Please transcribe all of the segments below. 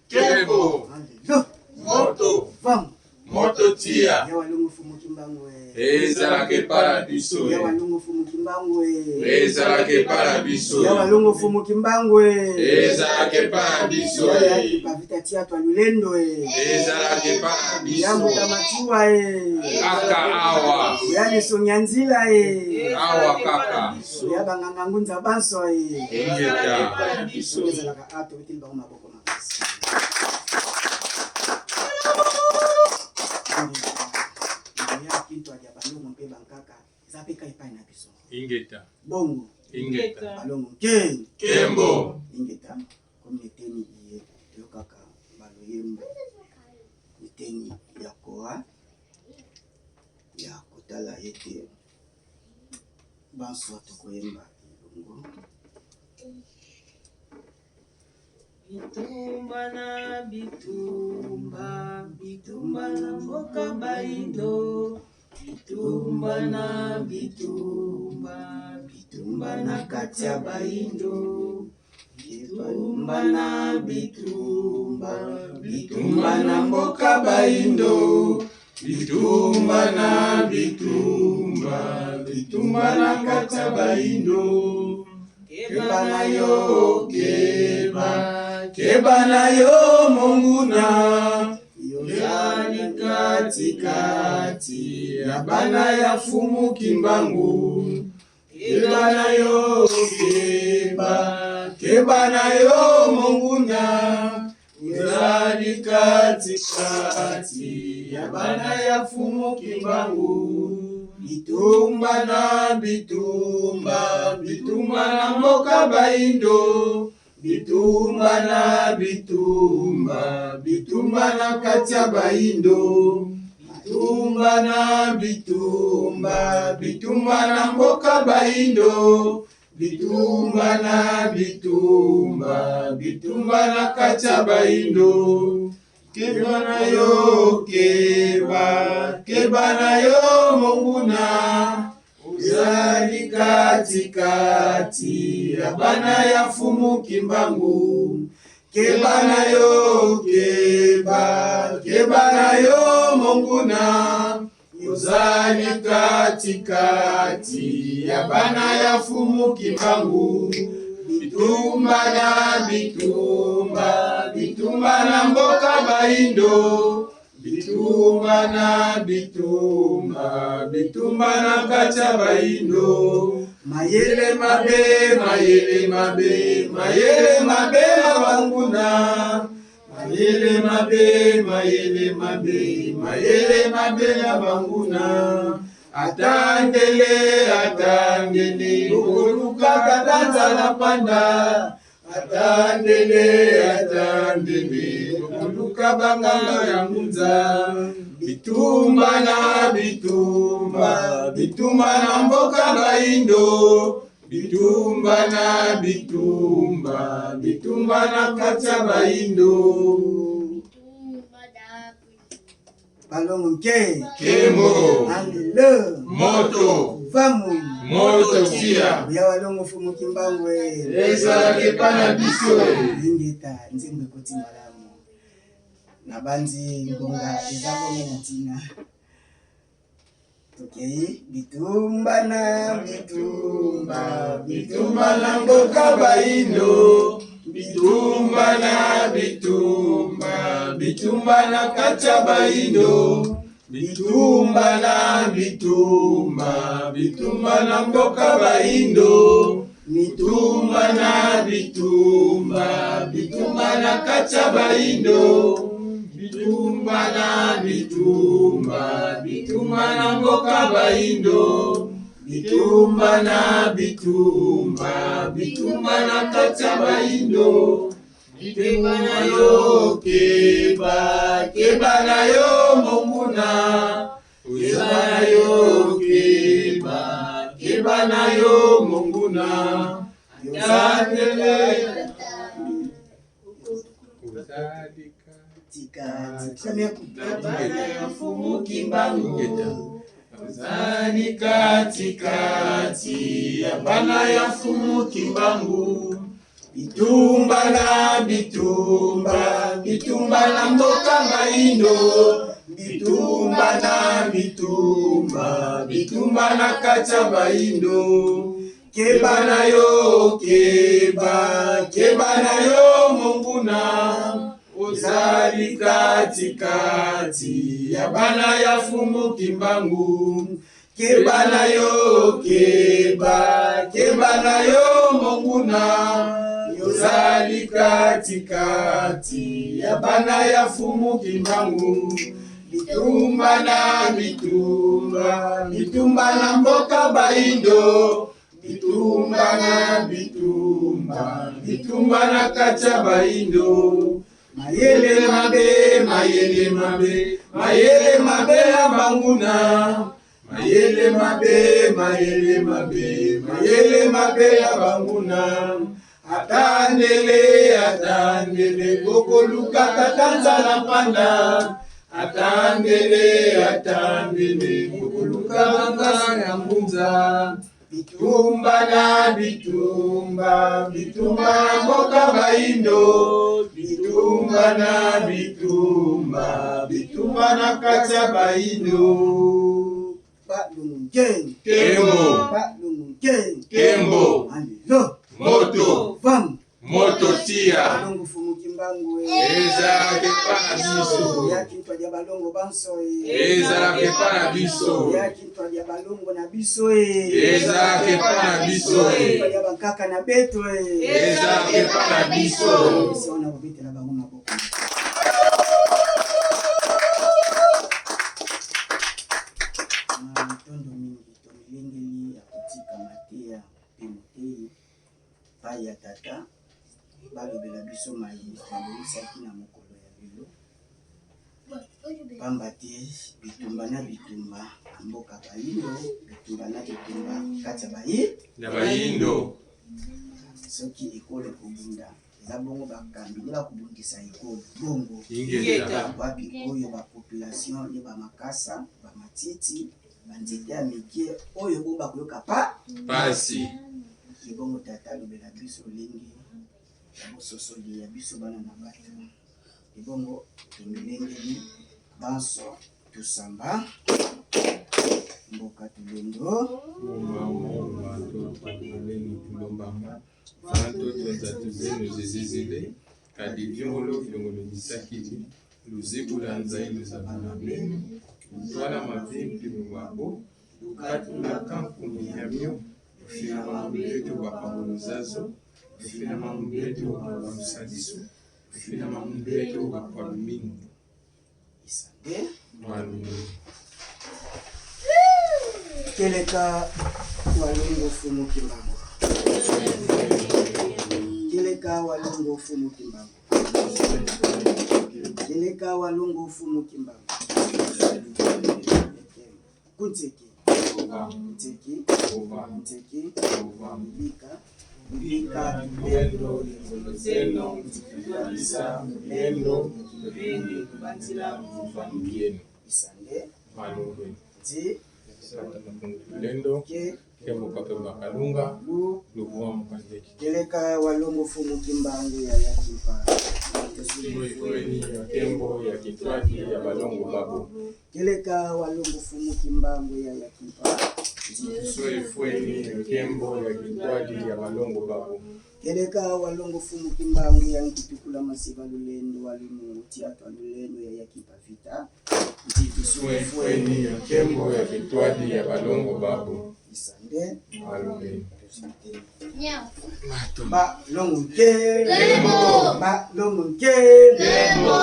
Kembo. Moto. Moto tia. Ezalake parabiso. Ezalake parabiso. Ezalake parabiso. Ezalake parabiso. Kaka awa. Awa kaka. Ingeta. Bongo. Ingeta. Balongo. Kembo. Ingeta. Komiteni ye yokaka baloyembo. Miteni ya koa. Ya kotala yete. Banso tokoyemba bongo. Bitumba na bitumba, bitumba na mboka baindo. Bitumba na bitumba, bitumba na kati ya baindo. Bitumba na bitumba, bitumba na mboka baindo. Bitumba na bitumba, bitumba na kati ya baindo. Keba na yo, keba na yo monguna. Yozali katikati ya bana ya fumu kimbangu. Keba na yo, keba na yo monguna. Yozali katikati ya bana ya fumu kimbangu. Bitumba na bitumba, bitumba na mboka baindo. Bitumba na bitumba, bitumba na kati ya baindo. Bitumba na bitumba, bitumba na mboka baindo. Bitumba na bitumba, bitumba na kati ya baindo. Keba na yo, keba na yo monguna. Uzali katikati ya bana ya fumu kimbangu. Keba na yo, keba na yo monguna. Uzali katikati ya bana ya fumu kimbangu. Bitumba na bitumba, bitumba na mboka baindo. Bitumba na bitumba, bitumba na kati ya baindo. Mayele mabe, mayele mabe, mayele mabe mabanguna. Mayele mabe, mayele mabe, mayele mabe mabanguna. Atandele, atandele, ukuluka katanza na panda. Atandele, atandele, ukuluka banganga ya munza. Bitumba na bitumba, bitumba na mboka baindo. Bitumba na bitumba, bitumba na kati ya baindo. Balongo Kembo. Andele. Moto. Vamu. Moto tia. Ya walongo fumu kimbangwe. Ezalake parabiso. Ingeta nzembe kuti malamu. Nabanzi ngonga ezako menatina. Okay, bitumba na bitumba, Bitumba na mboka baindo. Bitumba na bitumba, bitumba na kati ya baindo. Bitumba na bitumba, bitumba na mboka baindo. Bitumba na bitumba, bitumba na kati ya baindo. Bitumba na bitumba, bitumba na mboka baindo. Bitumba na bitumba, bitumba na kati ya baindo. Keba na yo, keba na yo monguna. Keba na yo, keba na yo monguna. Yozadele. bana ya fumu kimbangu. Uzani katikati ya bana ya fumu kimbangu. Bitumba na bitumba, bitumba na mboka Baindo, bitumba na bitumba, bitumba na kacha Baindo. Keba na yo, keba na yo monguna, ozali katikati ya bana ya fumu Kimbangu. Keba na yo, keba na yo monguna, ozali katikati ya bana ya fumu Kimbangu. Bitumba na bitumba, bitumba na mboka Baindo, bitumba na bitumba, bitumba na kacha Baindo. Mayele mabe, mayele mabe, mayele mabe ya banguna. Mayele mabe, mayele mabe, mayele mabe ya banguna. Atandele, atandele, kokoluka katanza na panda. Atandele, atandele, kokoluka manga ya mbunza. Bitumba na bitumba, bitumba na mboka Baindo. Bitumba na bitumba, bitumba na kacha Baindo. Balungeng, Kembo, balungeng, Kembo, Alilo, moto, Vam, moto tia. Balongo fumu Kimbangu, Ezala kepana biso, yakitwa ya balongo banso, ezala kepana biso, yakitwa ya balongo na biso, ezala kepana biso, ya bakaka na beto, ezala kepana biso. Siona kubite na bango maboko. Matondo mingi tomilengeli ya kotika matea pemotei pai ya tata balobela biso mai babomisaki na mokolo ya lelo pamba te bitumba na bitumba na mboka Baindo, bitumba na bitumba kati ya Baindo. Soki ekolo kobunda eza bongo bakambi nde bakobundisa ekolo bongo wapi oyo bapopulation ye bamakasa bamatiti banzete ya mike oyo bongo bakoyoka pasi. Ebongo tata alobela biso lenge ya bososoli ya biso bana na bato. Ebongo tomilengeli banso tusamba mboka tulendo Fanto tuenza zenu zizizile kadi vyongolo vyongolo disakili luzibula nzai luzabana benu utwana mavimpi mwabo ukati na kampu miyamyo ufina mambeto bakabuluzazo ufina mambeto bakamusadiso ufina mambeto bakamingu isande walungu keleka walungu fumu Kimbangu, keleka walungu fumu Kimbangu, keleka walungu fumu Kimbangu. Kunteki, kunteki, kunteki, bika, bika, Lendo, lendo, isa, lendo, vindi, kubanzila, mfamienu. isande, Walungu. ti, Lendo, ke, Kembo Kapemba Kalunga, lu, Luvua Mpanjeki. keleka walungu fumu Kimbangu ya yakimpa. Kweni ya Kembo ya Kitwaki ya Balongo Babu. Keleka walungu fumu Kimbangu ya yakimpa. Fweni ya Kembo ya Kitwaki ya Balongo Babu. Keleka walungu fumu Kimbangu ya nkitukula masiba lulendo walimu tiatwa lulendo ya yakipa vita. Fweni ya Kembo ya Kitwaki ya Balongo Babu. Isande. Walungu. Ba longu ke. Lembo. Ba longu ke. Lembo.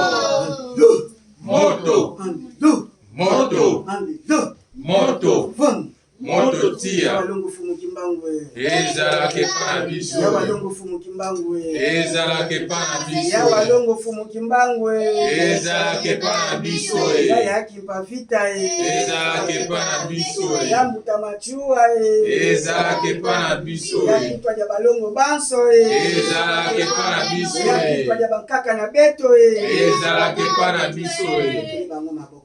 Lu. Moto. Lu. Moto. Lu. Moto. Fun. Moto tia. Walungu fumu Kimbangu. Ezala kepana biso. Ya walungu fumu Kimbangu. Ezala kepana biso. Ya walungu fumu Kimbangu. Ezala kepana biso. Ya yakimpa vita. Ezala kepana biso. Ya mutamachua. Ezala kepana biso. Ya kitwa ya balongo banso. Ezala kepana biso. Ya kitwa ya bankaka na beto. Ezala kepana biso. Bango maboko maboko.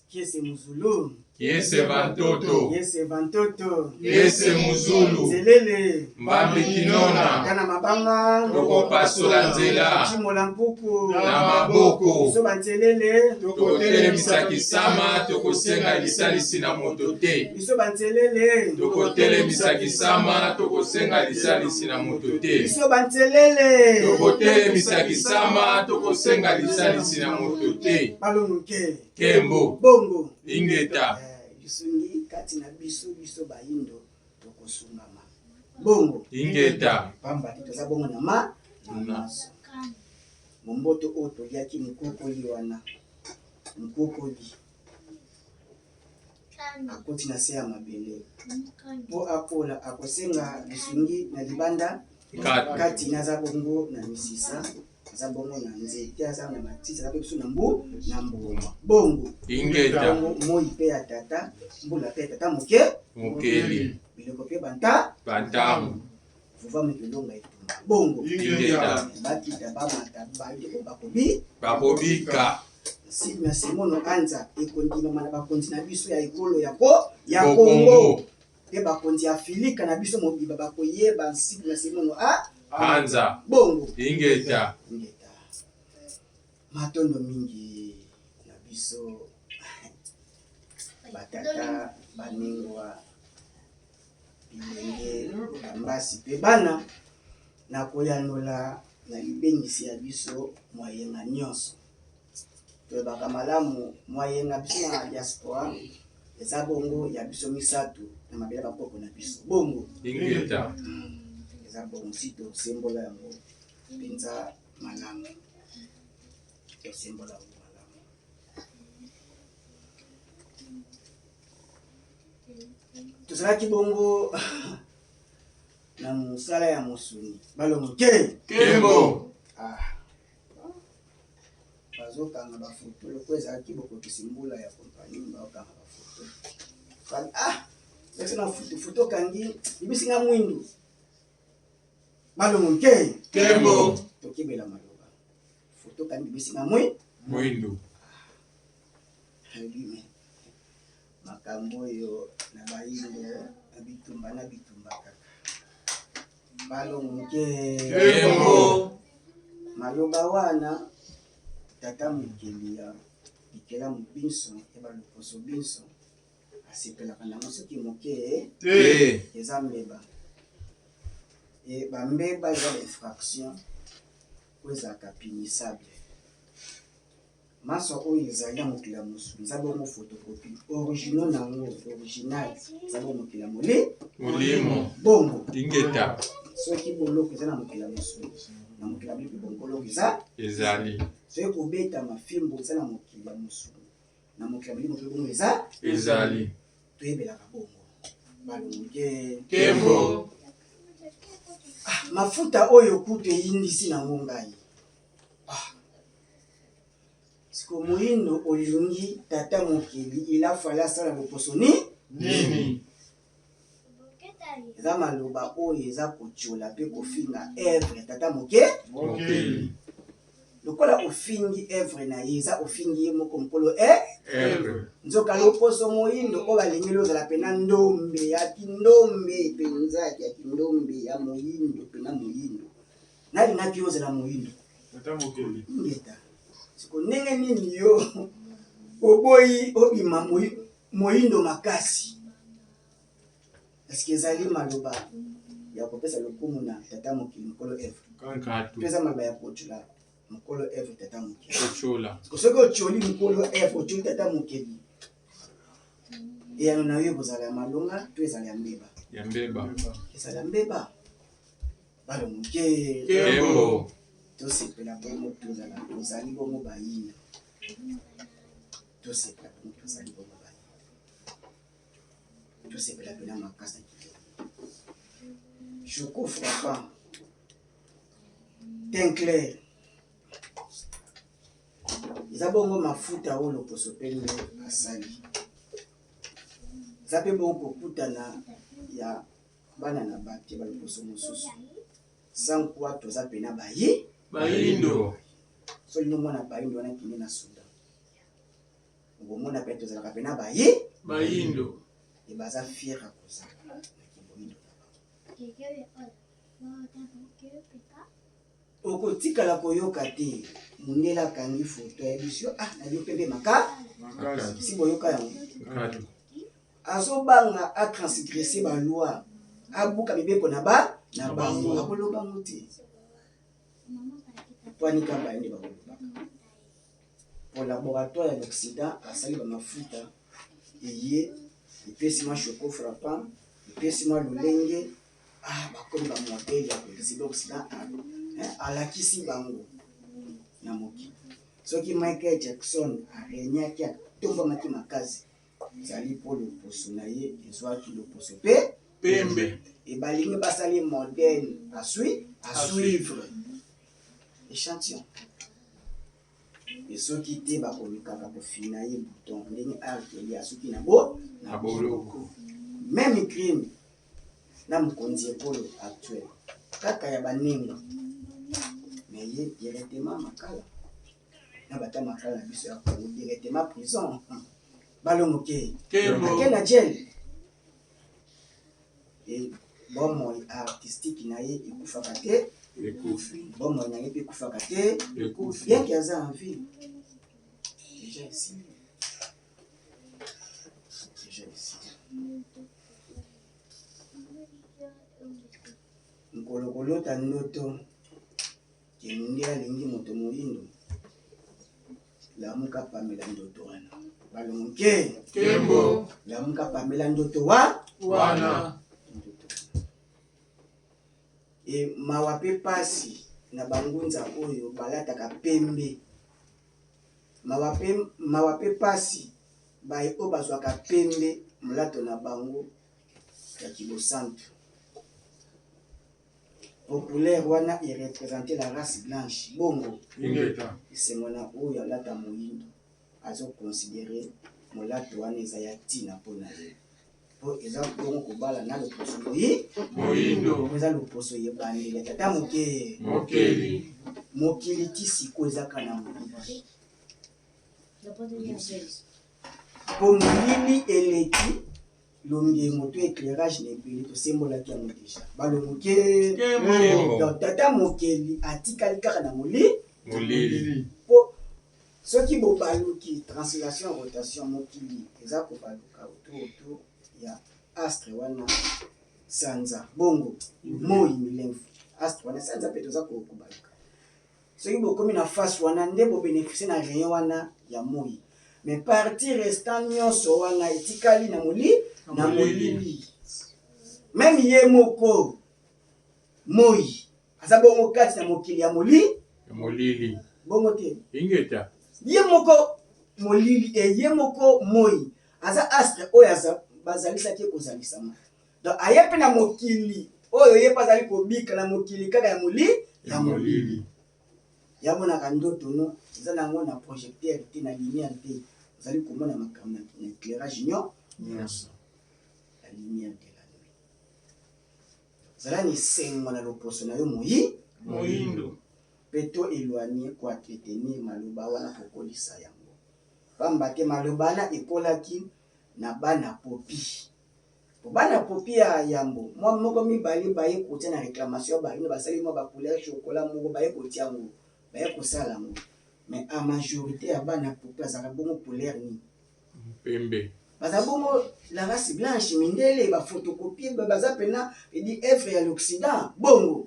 Kiesi Muzulu. Yese Bantoto, Yese Bantoto, Yese Muzulu, Zelele, Mbambi Kinona, Kana Mabanga, Toko Pasola Nzela, Chimola Mpuku, na Maboko, Biso Banzelele, Toko Telemisa Kisama, Toko Senga Lisalisi na moto te. Biso Banzelele, Toko Telemisa Kisama, Toko Senga Lisalisi na moto te. Biso Banzelele, Toko Telemisa Kisama, Toko Senga Lisalisi na moto te. Balonguke, Kembo, Bongo, Ingeta, Yusungi kati na biso bayindo tokosungama. Bongo, Ingeta, pamba titoza bongo na maso. Momboto oyo toliaki mokokoli wana. Mokokoli akoti na se ya mabele. Po akola akosenga bisungi na libanda kati naza bongo na misisa. Aza bongo na nzete, aza na matiti, aza biso na mbu na mbuma. Bongo, Ingeta, moi pe ya tata, mbula pe ya tata moke, Mokeli, biloko pe banta, Bantamu, vuva mekelonga etumba. Bongo, Ingeta, bakita bamata baliko bakobi, Bakobika, na Simono Anza ekondima mana bakonzi na biso ya ekolo ya Kongo. Bokongo, Pe bakonzi ya Afilika na biso mobiba bakoyeba nsiki na Simono Hanza, Bongo, Ingeta, Ingeta. Matondo mingi na biso batata banengwa bilenge bambasi pe bana na koyanola na libengisi ya biso mwayenga nyonso toyebaka malamu mwayenga biso na diaspora eza bongo ya biso misato na mabele bapoko na biso bongo Ingeta, eza bongo si tosembola yango mpenza malamu tosembola yango malamu. Tozalaki bongo na mosala ya mosuni balongo ke Kembo, bazokanga bafoto loko ezalaki bokokisi mbula ya kompani baokanga bafoto ese na foto kangi libisinga mwindu balongo ke Kembo, tokebela maloba foto kangi libisinga Mwindu, Alime makambo oyo na bayindo na bitumba kaka balongo ke Kembo, maloba wana tata mokeli ya bikela mobinso ya baloposo binso asepelaka nango soki moke Te, eza mbeba bambeba eza bainfraction oyo ezalaka punissable. Maso oyo ezali ya mokili ya mosuni eza bongo photocopie original nango original eza bongo mokili ya Molimo, bongo Ingeta, soki boloko eza na mokili ya mosuni na mokili ya bilipi bongo boloko Ezali, soki kobeta mafimbo eza na mokili ya mosuni na mokili ya bilipi bongo Ezali, toyebelaka bongo balonge Kembo, mafuta oyo kutu eyindisi nango ngai siko moyindo olingi tata mokeli ilafali asala loposo Nini, eza maloba oyo eza kotiola mpe kofinga evre tata Mokeli, lokola ofingi evre na ye eza ofingi ye moko mokolo Evre, nzoka loposo moyindo oyo balengeli ozala pena ndombe ya kindombe mpenza ya kindombe ya moyindo pena moyindo nalingaki yo ozala moyindo ngeta siko ndenge nini yo oboyi obima moyindo makasi eske ezali maloba ya kopesa lokumu na tata mokili mokolo evre Kankatu, mpe eza maloba ya kotula mokolo evre tata mokili Ochola, soki otyoli mokolo evre otyoli tata mokili eyano na yo ekozala ya malonga to ezala ya mbeba Yambeba, ezala ya mbeba balongoke Kembo, tosepela bongo tozali bongo bayina tosepela bongo tozali bongo bayina tosepela pena makasi na kilo Choco frappant teint clair eza bongo mafuta oyo loposo pembe asali eza mpe bongo kokutana ya bana na bate baloposo mosusu sans quoi toza pena Bayindo, so lino mwana bayindo wana kende na Sudan ngomona pe tozalaka pena baye bayindo et baza fier à kozala na kiboyindo okotikala koyoka te mundele akangi foto ya biso na yo mpe makasi si boyoka yango azobanga atransgresse baloi abuka mibeko na bango akolobango te poanika bayende bakolobaka po laboratoire ya l'Occident asali bamafuta eye epesi mwa choco frappant epesi mwa lolenge bakomi bamodele ya kolisi l'Occident alakisi bango na mokili soki Michael Jackson arenyaki atombamaki makasi ezali mpo loposo na ye ezwaki loposo pe pembe ebalingi basali modèle à suivre échantillon et soki te bakolukaka kofina ye bouton ndenge arkeli asuki na boloko même crime na mokonzi ekolo actuel kaka ya baninga mais ye directement makala na bata makala na biso ya kongo directement prison balongoke ake na jele et bomoi artistique na ye ekufaka te bomoi na ye mpe ekufaka te bien que aza en vie déjà ici nkolokolota ndoto ke mondele alingi moto moyindo lamuka pamela ndoto wana balongoke lamuka pamela ndoto wana e mawa pe pasi na bangunza oyo balataka pembe mawa pe pasi baye oyo bazwaka pembe molato na bango ya kibosantu populaire wana irepresente la race blanche bongo esengo na oyo alata moyindo azoconsidere molato wana eza ya ntina mpona ye po eza bongo kobala na loposo moyindo eza loposo yebandeli ya tata mokili ti siko ezaka na molili po molili eleki longengo to éclairage na ebele tosembolaki yango deja balongoke donc tata mokeli atikali kaka na molili po soki bobaluki translation rotation mokili eza kobaluka autour ya astre wana sanza bongo moi milemfu astre wana sanza mpe toza kobaluka soki bokomi na face wana nde bobénéficie na rayon wana ya moi mais partie restant nyonso wana etikali na molili même ye moko moi aza bongo kati na mokili ya molili bongo te ye moko molili ye moko moi aza astre oyo bazalisaki kozalisama donc aye mpe na mokili oyo ye mpe azali kobika na mokili kaka ya molili yamonaka ndoto no eza nango na projecteur te na lumière te ozali komona makambo na éclairage nyonso la lumière de la nuit zala ni sengo na loposo na yo moyindo mpe to éloigné koatretenir maloba wana kokolisa yango pamba te maloba wana ekolaki na bana popi po bana popi ya yambo mwa moko mibale baye kotia na réclamation barine basali mwa bacouleur chocolat moko baye kotia yango baye kosala yango mais a majorité ya bana popi azalaka bongo couleur nini pembe baza bongo la race blanche mindele bafotokopie baza pena edi œuvre ya l'Occident bongo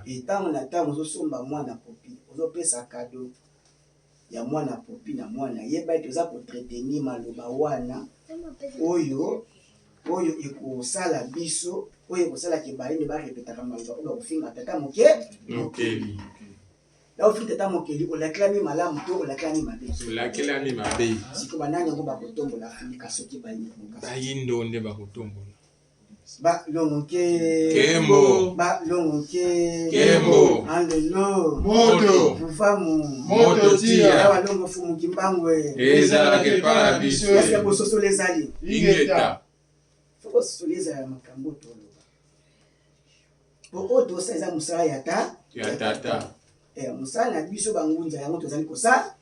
etango na ntango ozosomba mwana popi ozopesa kado ya mwana popi na mwana yeba ete oza kotretenir maloba wana oyo ekosala biso oyo ekosalaki balinde barepetaka maloba oyo bakofinga tata mokeli la ofinga tata mokeli olakelami malamu to olakelami mabe siko banani yango bakotombola afrika soki bayindo nde bakotombola balongoke andelo moto tia abalongo fumuki mbangwe ezalaka epa na biso eske bososola ezali ingeta bososola ezala ya makambo toloba po oyo tosa eza mosala ya tata mosala na biso bangunza yango tozali kosala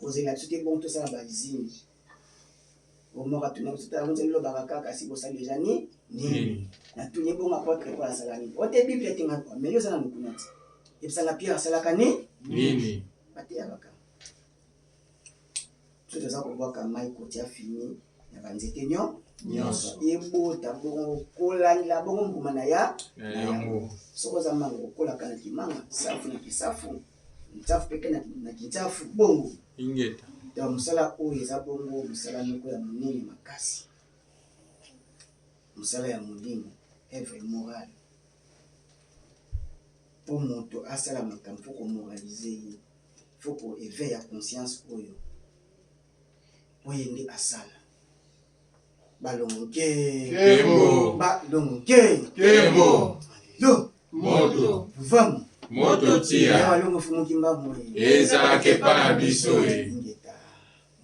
kozela biso te bon tosala baizine omoko atuna biso tala bonze lobaka kaka si bosala deja nini natuni bongo apôtre po asala nini ote bible etinga meli ozala nokuna ti ebisanga pierre asalaka nini bateyaka so toza kobwaka mai kotia fini ya banzete nyonso ebota bongo kolandela bongo mbuma na yango soko oza manga okolaka na kimanga safu na kisafu ntafu peke na kintafu bongo ingeta ya mosala oyo eza bongo mosala moko ya monene makasi mosala ya molimo evre morale mpo moto asala makambo fo komoralize ye fo ko éveil ya conscience oyo oye nde asala balongo Kembo. balongo Kembo. yo Moto. vamu Moto tia. balongo fumuki mbamwe Ezalaka epai na biso ingeta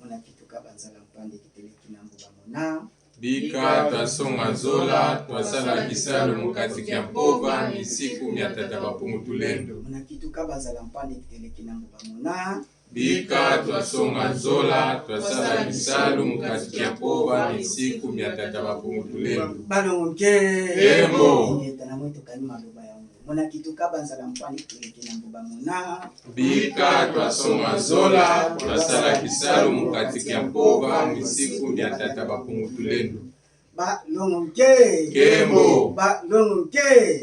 mona kituka banzala mpande kiteleki na mbuba mona bika twasonga zola twasala kisalo mokati ya mpova misiku mia tata bapungu tulendo mona kituka banzala mpande kiteleki na mbuba mona bika twasonga zola twasala kisalo mokati ya mpova misiku mia tata bapungu tulendo balongo Kembo. ingeta na mwe tokani maloba yango mona kituka banzala mpande kiteleki na mbuba mona bika twasonga zola twasala kisalo mokati ya mpova misiku mia tata bapungu tulendo balongo Kembo. balongo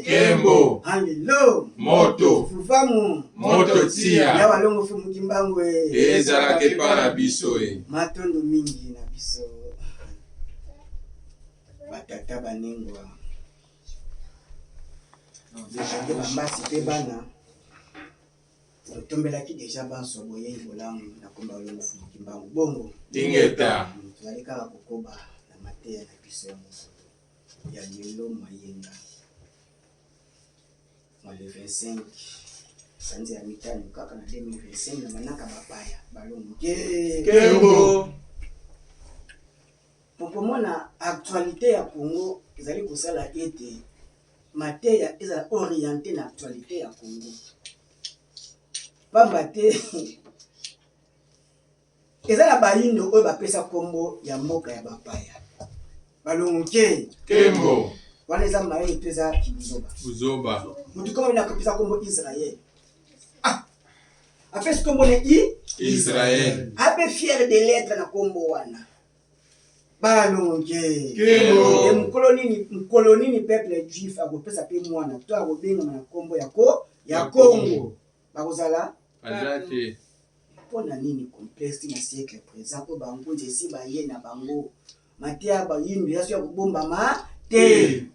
Kembo. halelo Moto. fufamu Moto ya tia. balongo fumuki mbangwe Ezalaka epai na biso matondo mingi na biso batata banengwa ende bambasi mpe bana totombelaki deja banso boyei bolamu na komba balongo fumuki mbangu bongo ingeta tozali kaka kokoba na mateya na biso ya mokolo ya lelo mayenga mwa le 25 sanzi ya mitano kaka na 2025 na manaka bapaya balongo Kembo. po komona actualité ya Congo ezali kosala ete mateya ezala orienté na actualité ya Congo pamba te eza na bayindo oyo bapesa kombo ya mboka ya bapaya balongo Kembo. wana eza mayele to eza kibuzoba Uzoba. motu koma bina akopesa kombo Israel apesi kombo ne Israel. ape fier de lettre na kombo wana balongo Kembo. mokolo nini peuple juif akopesa pe mwana to akobengama na kombo ya Congo bakozala Ajate. mpona nini complexe na siècle présent oyo bangunzi esi baye na bango mateya bayindu yaso ya kobombama te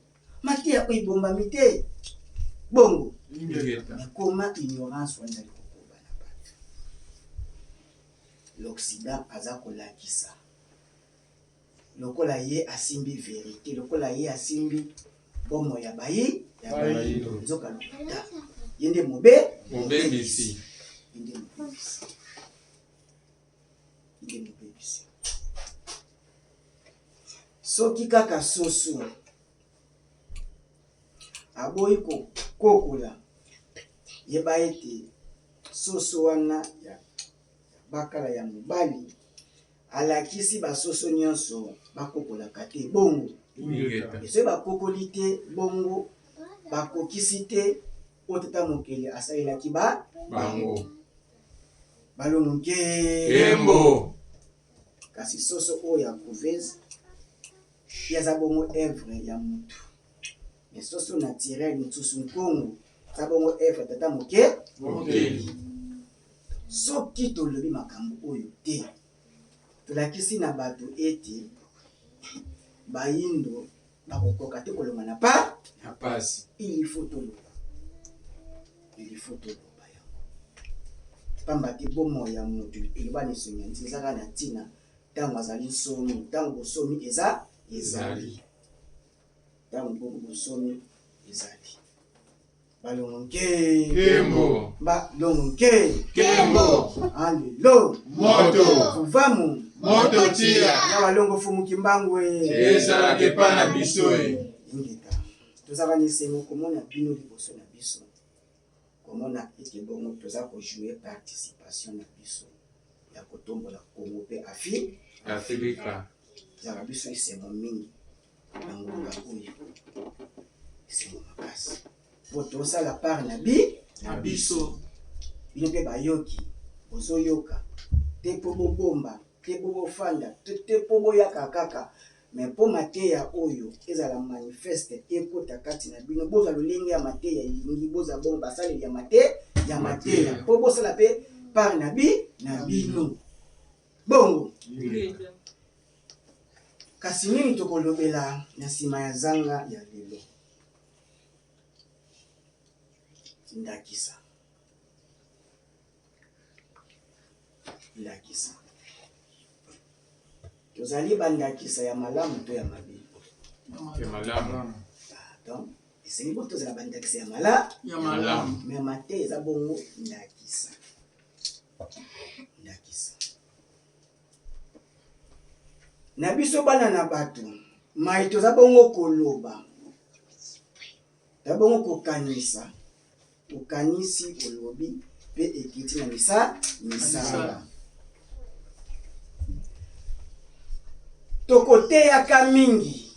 mateya oyo ebombami te bongo Ingeta. ekoma ignorance wana ezali kokoba na bato l'Occident aza kolakisa lokola ye asimbi vérité lokola ye asimbi bomo ya bayi ya bayindo nzoka lokuta ye nde Mobembisi. nde mobebisi soki kaka soso aboyi kokola yeba ete soso wana ya bakala ya mobali alakisi basoso nyonso bakokolaka te bongo Ingeta. soki bakokoli te bongo bakokisi te oyo tata mokili asalelaki Bango. balongo Kembo. kasi soso oyo ya province yaza bongo evre ya mutu mais soso naturel mosusu nkongo aza bongo evre tata Mokeli. soki tolobi makambo oyo te tolakisi na bato ete bayindo bakokoka te kolonga na Apasi. il faut toloba yango pamba te bomo ya motu eloba na esongi nti ezaka na ntina ntango azali somi ntango bosomi ezali ntango bongo bosomi ezali balongo Kembo. balongo Kembo. alelo Moto. fuvamu Moto tia. na balongo fumuki mbangwe Ezalaka epai na biso ingeta tozaka na esengo komona bino liboso na biso komona ete bongo toza kojoue participation na biso ya kotombola Congo pe Afrika. zala biso esengo mingi na ngonga oyo esengo makasi po tosala part na biso bino mpe bayoki bozoyoka te po bobomba te po bofanda te po boyaka kaka me po mateya oyo ezala manifeste ekota kati na bino boza lolenge ya mateya elingi boza bongo basaleli ya mateya po bosala mpe part na bino bongo. Kasi nini tokolobela na nsima ya zanga ya lelo? Ndakisa. Tozali bandakisa ya malamu to ya mabe? Ya malamu. Donc, esengi bo tozala bandakisa ya malamu. Me mate eza bongo ndakisa. Na biso bana na bato, mai toza bongo koloba. Ta bongo kokanisa. Okanisi olobi pe ekiti na misala. Tokoteyaka mingi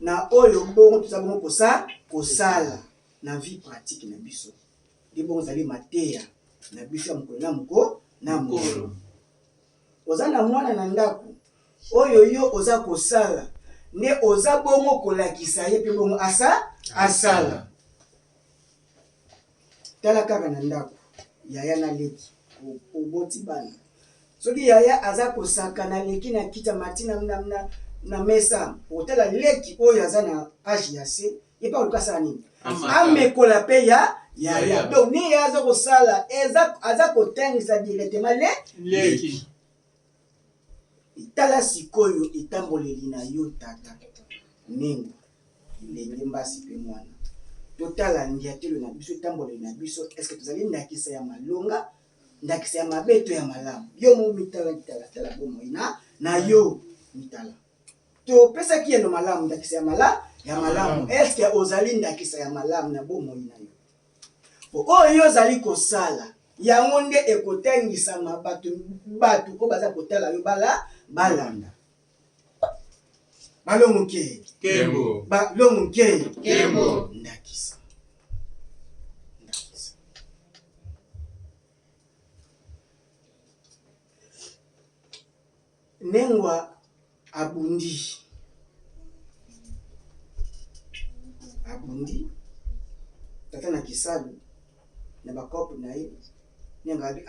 na oyo bongo toza bongo kosala na vie pratique na biso. Di bongo zali mateya na biso ya mokolo na mokolo. Oza na mwana na ndako oyo yo oza kosala ne oza bongo kolakisa ye pe bongo asala. Tala kaka na ndako yaya na leki oboti bana soki yaya aza kosaka na leki na kita matina na mesa otala leki oyo aza na age ya se yepa olukasa nini amekola pe yaya donc ni yaya aza kosala aza kotengisa directement leki. Tala sikoyo etamboleli na yo tata nengo ilenge mbasi pe mwana totala ndiatelo na biso etamboleli na biso eske tozali ndakisa ya malonga ndakisa ya mabeto ya malamu yo mo mitala tala bomo na yo mitala topesaki yeno malamu ndakisa ya malamu eske ozali ndakisa ya malamu na bomo na yo oyo ozali kosala yango nde ekotengisama bato ko baza kotala yo balanda balongoke kembo ndakisa nengwa abundi tata na kisalu na bakopo na ye nenga bi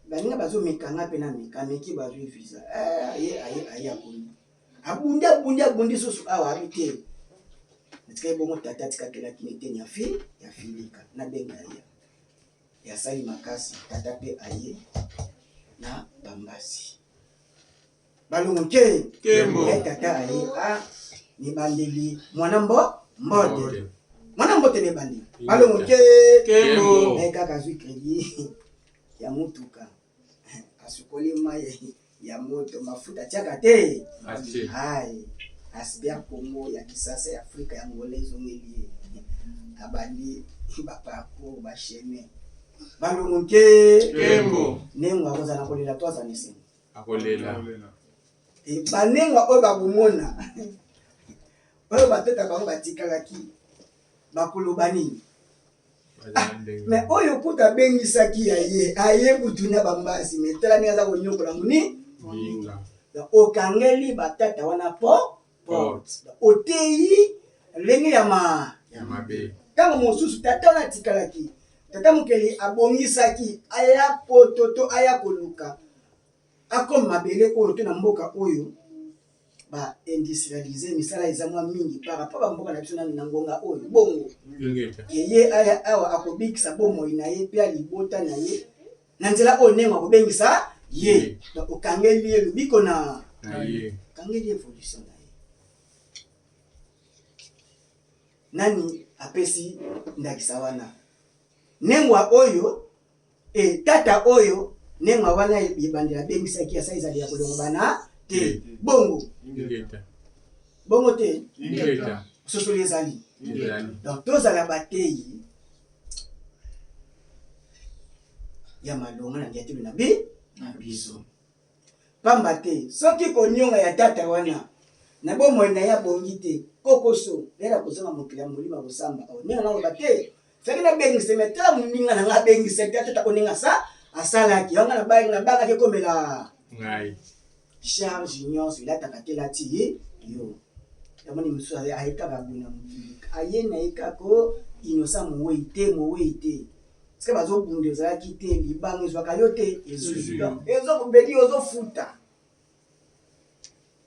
baninga bazo mekanga pe na mekameki bazo visa aye abundi susu awa abite ntika bongo tata tikakela kineteni ya filika na benga ya sali makasi tata pe aye na bambasi balongoke kembo tata aye ni bandeli mwana mbote ne bandeli balongoke kembo kaka zwi kredi ya mutuka asukoli mai ya moto mafuta tiaka te hai asibia Kongo ya kisasa ya Afrika ya ngole zongeli abandi bapako basheme balongoke kembo nengo akozana kolela twaza nisi akolela banengo oyo babumona oyo bateta bango batikalaki bakoloba nini me oyo kuta bengisaki aye butuna bambasi me tala ni aza konyokola muni okangeli batata wana porte oteyi lenge ya mabe ntango mosusu tata wana atikalaki tata mokeli abongisaki aya pototo aya koluka akoma mabele oyo to na mboka oyo ba industrialiser misala eza mwa mingi par rapport ba mboka na biso na ngonga oyo bongo ye aya awa akobikisa bomoi na ye pe alibota na ye na nzela oyo nengo akobengisa ye okangeli ye lubiko na ye kangeli evolution na ye nani apesi ndakisa wana nengwa oyo tata oyo nengwa wana yebandela bengisaki asa ezali ya kolongo bana te bongo te sosoli ezali donc tozala bateyi ya malonga na ndiatelo na biso pamba te soki konyonga ya tata wana na bomoi na ya bongi te kokoso lera kozonga mokili ya molima kosamba ninga naloba te soki nabengise metala moninga na nga bengise te tata koninga sa asalaki yanga na bangaki ekomela charge nyonso elataka te lati yo yamoni mosusu ayekaka buna mokili aye na ye kako inosa mowei te sike bazobunda ezalaki te libanga ezwaka yo te ezokobeli ozofuta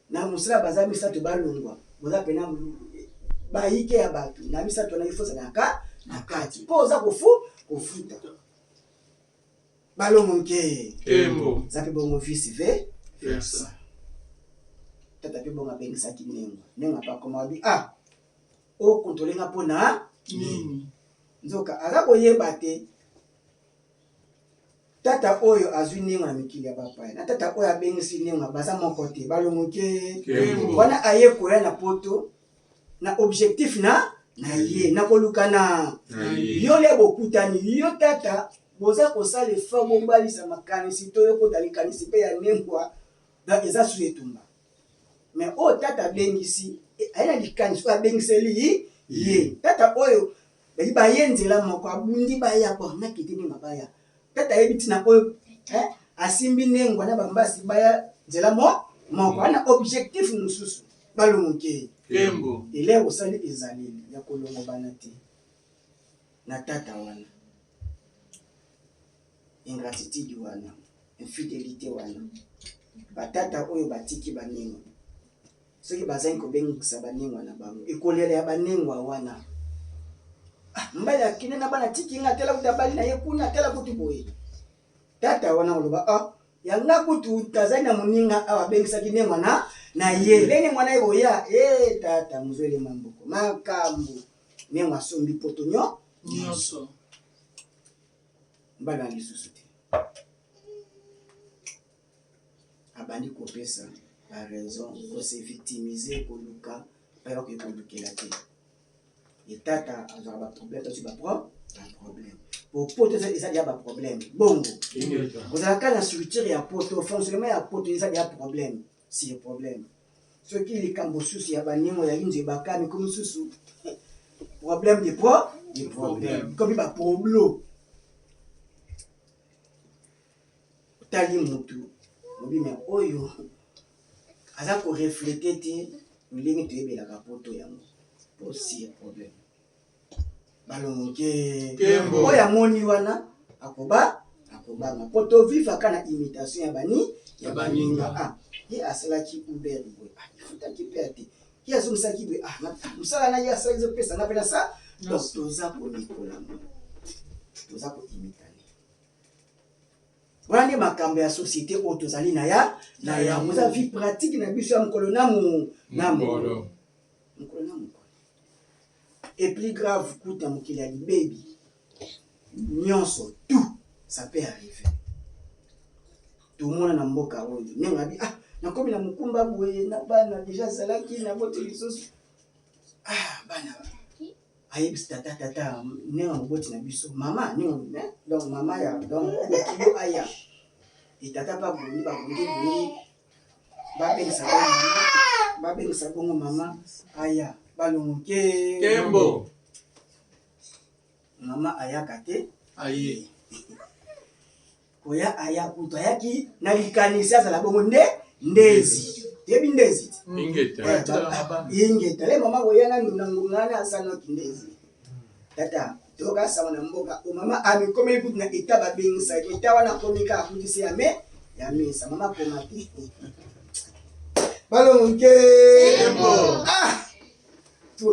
na mosala baza misato balongwa boza pena bayike ya bato na misato na ifozalaka na kati mpo oza kofuta balongo nke za mpe bongo vice versa tata mpe bongo abengisaki nenga pakoma abi okontrolenga mpona nini nzoka aza koyeba te tata oyo azwi nenga na mikili ya bapaya na tata oyo abengisi nenga baza moko te balongo ke wana aye koya na poto na objectif na ye na koluka na yo le bokutani yo tata boza kosala effort bobalisa makanisi to yokota likanisi mpe ya nengwa eza su etumba mais oyo tata abengisi aye na likanisi oyo abengiseli ye tata oyo baye nzela moko abundi baya nakiti ni mabaya tata yebi tina oyo asimbi nengwa na bambasi baya nzela moko ana objectif mosusu balongoke ele osali ezaleli ya kolongo bana te na tata wana ingratitude wana infidelité wana batata oyo batiki banengwa soki bazangi kobengisa banengwa na bango ekolela ya banengwa wana mbali akine na bana tiki nga tela kuta bali na ye kuna tela kutu boye tata wana oloba yanga kutu tazali na moninga awa bengisaki nengwa na ye leni mwana ye boya tata muzwele mamboko makambo nengwa sombi poto nyonso mbali na lisusu te abandi kopesa la raison kose victimiser koluka paya kokolukela te tata azwaka baproblème tosi baproblème poto eza dia baproblème bongo kozalaka na structure ya poto fonctionnement ya poto eza dia problème si problème soki likambo susu ya baningo ya inzo ebakami ko mosusu problème de problème komi baproblo otali mutu lobi me oyo aza koreflete te ndenge toyebelaka poto yango aussi problème balonge oyo amoni wana akobanga po tovivaka na imitation ya baninga ye asalaki uber boye ifutaki mpe ate ye azomisaki boye mosala na ye asalaki ezopesa nga mpena sa donc toza konikolama toza koimitane wana nde makambo ya société oyo tozali na yango eza vie pratique na biso ya mokolo na mokolo et plus grave kuta mokili ya libebi nyonso tout ça peut arriver tomona na mboka oyo nenga bi nakomi na mokumba boye na bana deja azalaki na bote lisusu bana ayebisi tata nenga moboti na biso mama nenga donc mama ya donc okilo aya etata babondi boye babengisa bongo mama aya balongo kembo mama ayaka te aye koya aya kutu ayaki na likanisi azala bongo ndezi tebi ndezi ingeta le mama koyana nunangungana asanoki ndezi tata toka sama na mboka o mama amikomeli kutu na eta babengisa eta wana komika akutisi ya mesa mama komaki balongo kembo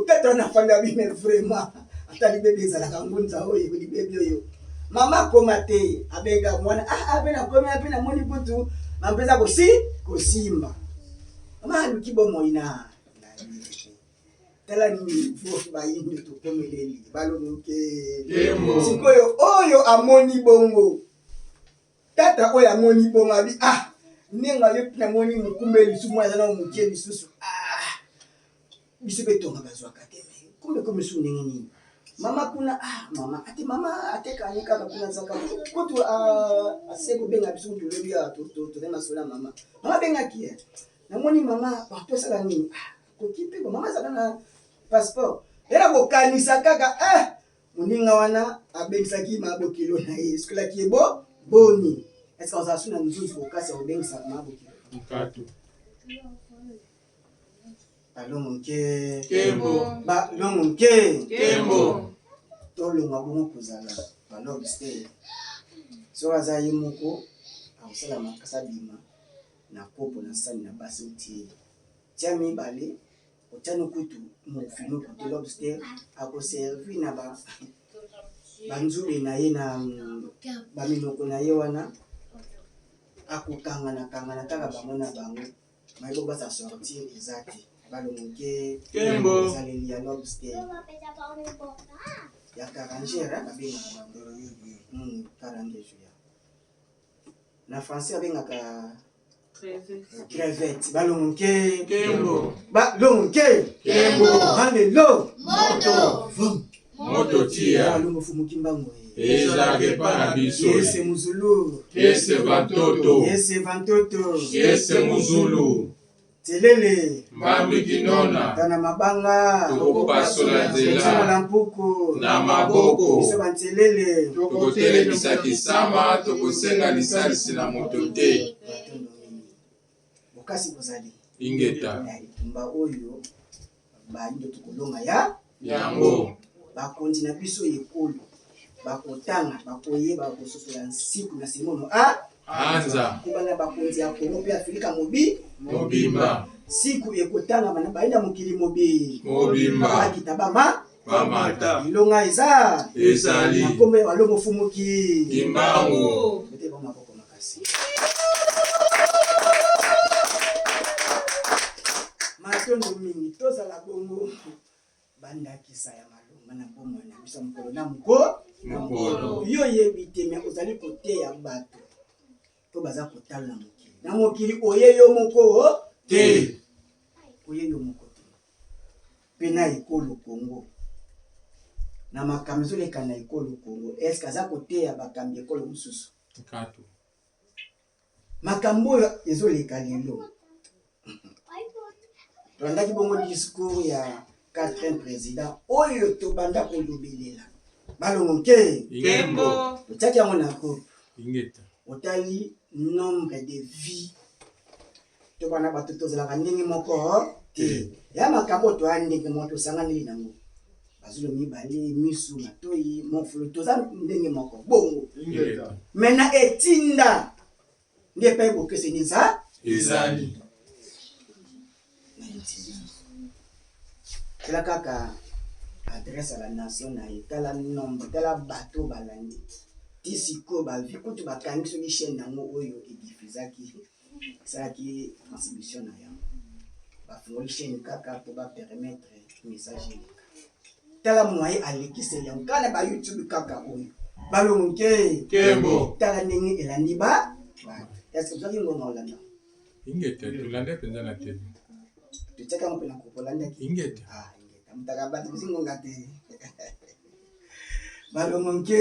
tata na fanda bime vraiment atali bebe ezalaka ngunza oyo libebi oyo mama koma te abenga mwana abena komi ape na moni kutu mampeza kosimba mama aluki bomoi na tala nini vofi bayinde tokomeleli balongoke sikoyo oyo amoni bongo tata oyo amoni bongo abi nenga yo na moni mukumbeli sumu azana mukie lisusu biso betonga bazwaka te kumbe komi su ndenge nini Mama kuna mama ate mama ateka nika kuna zaka kutu aseko benga biso tulebia to na sola mama benga ki na moni mama to sala nini ko kipe ko mama sala na passeport era ko kanisa kaka muninga wana abengisaki mabo kilo na ye skula ki bo boni est-ce qu'on ça suna nzuzu ko kasa obengisa mabo kilo Mkato. Balonke Kembo. Balonke Kembo. tolonga bongo kozala balobster so azayi moko akosala makasa bima na kopo na sani na basi otie tia mibale otiani kutu mofino kote lobster akoservi na banzube na ye na baminoko na ye wana akokangana kaka bango na bango mayebo basa sortir eza te balongoke Kembo. ezaleli ya lobster ya karangera babengaka karangejo ya na français abengaka crevette balongoke Kembo. balongoke Kembo. halelo Moto. Moto tia. balongo fumuki mbango Ezalake pa na biso. yese muzulu Yese vantoto. yese vantoto Yese muzulu. telele Mbambi kinona. tana mabanga Tokopasola nzela. la mpuku Na maboko. biso bantelele Tokotelebisa kisama. Tokosenga lisalisi na moto te. bokasi bozali Ingeta. etumba oyo bando tokolonga ya Yango. bakonzi na biso ekolo bakotanga bakoyeba bakososola nsiku na simono Anza. kubana bakonzi ya Kongo mpe Afrika Mobimba. siku ekotanga na baina mokili Mobimba. bakita bama Bamata. ilonga eza Ezali. na kombe walongo fumuki Kimbangu. ete ba maboko makasi matondo mingi tozala bongo bandakisa ya malonga na bomoi na biso mokolo na Mokolo. yo yebi te me ozali koteya bato to baza kotala na mokili oye yo moko Te. oye yo moko te mpe na ekolo Kongo na makambo ezoleka na ekolo Kongo eske aza koteya bakambi ekolo mosusu Mkato. makambo oyo ezoleka lelo tolandaki bongo discours ya 4e président oyo tobanda kolobelela balongoke Kembo. totiaki yango na groupe Ingeta. otali nombre de vie to bana bato tozalaka ndenge moko te ya makambo toya ndenge moko tosanganeli nango bazolo mibale misu matoi mofulu toza ndenge moko bongo Ingeta. mena etinda nde epai bokeseni za Ezali. na etinda tala kaka adresse à la nation na etala nombre tala bato balandi ti sikoyo bavi kutu bakangi soki chaîne yango oyo edifusaki esalaki transmission na yango bafungoli chaîne kaka mpo bapermettre message eleka tala moye alekiseli yango kaka na bayoutube kaka oyo balongoke Kembo. tala ndenge elandi bato eske ozwaki ngonga olanda Ingeta. Tulande penza na tele. totiaki yango mpe na kopo olandaki Ingeta. ingeta mutaka bato bisi ngonga te balongoke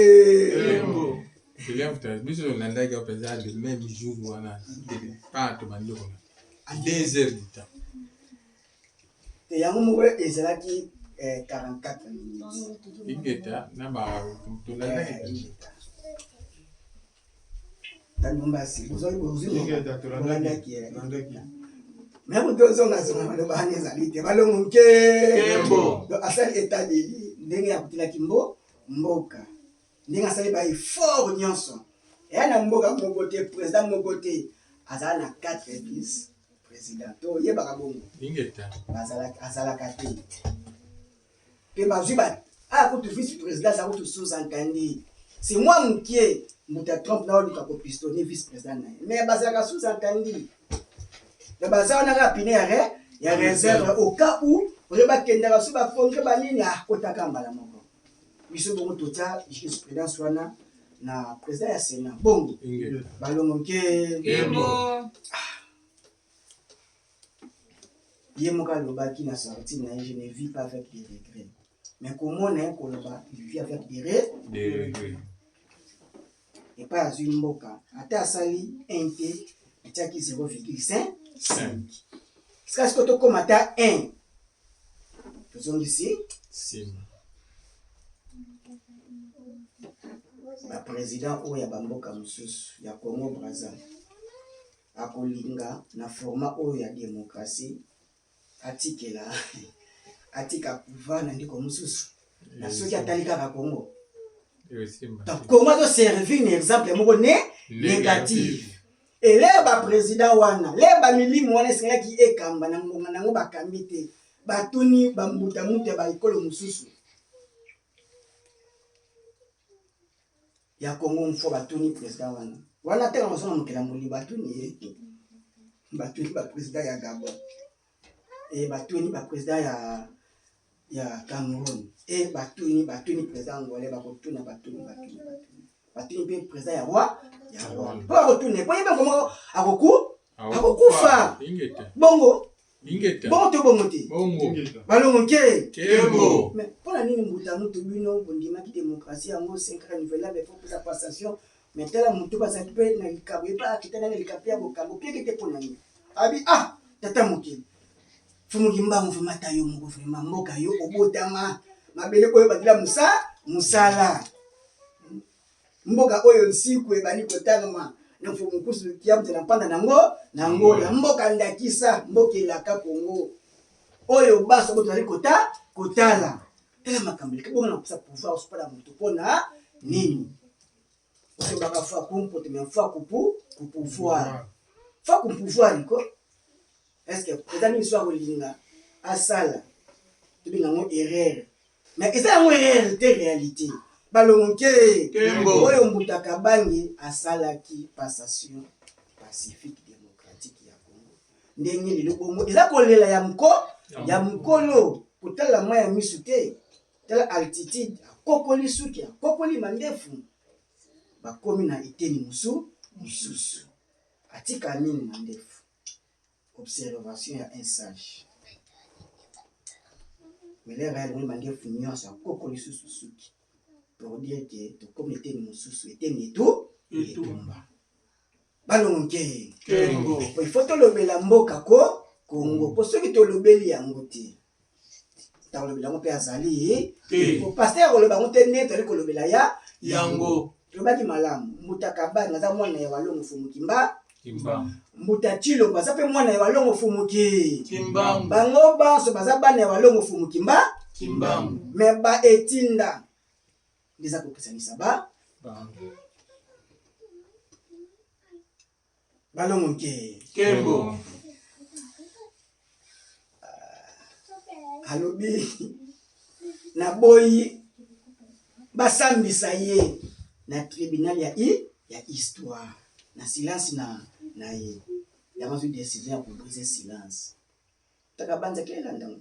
Kembo. Tuliafuta. Biso landaka penza le même jour wana. Pas to bandoko. 2 heures du temps. te yango moko ezalaki 44 minutes Ingeta. Na ba tulande. tandombasi ozolandaki me moto ozongazonga maloba wana ezali te balongoke Kembo. asali etabeli ndenge ya kotelaki mboka ndenge asali baeffort nyonso eya na mboka moko te président moko te azala na 4 vice président to oyebaka bongo Ingeta. azalaka te mpe bazwi kutu vice président aza kutu sous-entendu c'est moi mokie moto ya trompe na oluka kopistonne vice président na ye mais bazalaka sous-entendu me baza wana kaka pine ya réserve au cas où oyo bakendaka so bakonge banini akotaka mbala moko biso bongo totia jurisprudence wana na président ya sénat bongo Ingeta. balongoke Kembo. ye moko alobaki na sorti na ye je ne vis pas avec des regrets Mais comment on est il vit avec des regrets. Et pas à une mboka. Ata sali 1 t, et qui 0,5. Est-ce que tu comme ata 1? Faisons ici. Le président ou ya bamboka mususu ya Congo Brazza akolinga na format oyo ya démocratie atikela atika pouvoir na ndiko mususu na soki atali kaka Congo. Donc comment to servir un exemple moko négatif. Et là ba président wana le ba milimo wana singa ki ekamba na ngonga nango bakambi te batuni bambuta mute ba ikolo mususu ya Congo mfo batuni président wana teka mosona mokela moli batuni ba président ya Gabon et batuni ba président ya Cameroun et batuni président ngolé bakotuna batuni pe président ya roi ba kotune po yeba ngomo akokufa bongo balongo ke mais pona nini mbuta mutu bino bondima ki démocratie yango 5 ans renouvelable pour sa passation mais tela mutu ba sape na likabo ba kitana na likapo ya bokambo pie kete pona nini abi tata mokili fumuki mbangu fumata yo moko vraiment mboka yo obotama mabele oyo batila musala mboka oyo nsiku ebani kotangama na fumukusu kiamu na panda nango la mboka ndakisa mboka elaka Congo oyo baso botali kotala tela makambili kabonga na kusa pouvoir ospada mutu pona nini oyo baka fa comporte mais fa pouvoir liko. Est-ce que peut-être une histoire olinga asala to binga mo erreur mais eza mo erreur te réalité balongo ke oyo mbutaka bangi asala ki passation pacifique démocratique ya Congo ndenge lelo bongo eza kolela ya mukolo kotala mwa ya misu te tala altitude kokoli suki kokoli mandefu bakomi na eteni mususu atika nini mandefu. Observation à un sage. Mais les règles de manière finissent à kokoli susuki pour dire que tu commettais une mususu et tout tomba. Balongo ke il faut to lobela mboka Congo pour ceux qui to lobeli yango te. Ta lobela mo pe azali pour pasteur lobela mo te net ko lobela ya yango. Lobaki malamu mutaka ba naza mwana ya walongo fumukimba mbuta chilo baza pe mwana ya walongo fumuki kimbambu bango banso baza bana ya walongo fumuki kimbambu me ba etinda ndiza kopesanisa balongo kembo alobi na boyi basambisa ye na tribunal ya histoire na silence na ye ya mazu décision pour briser silence taka banza kela ndango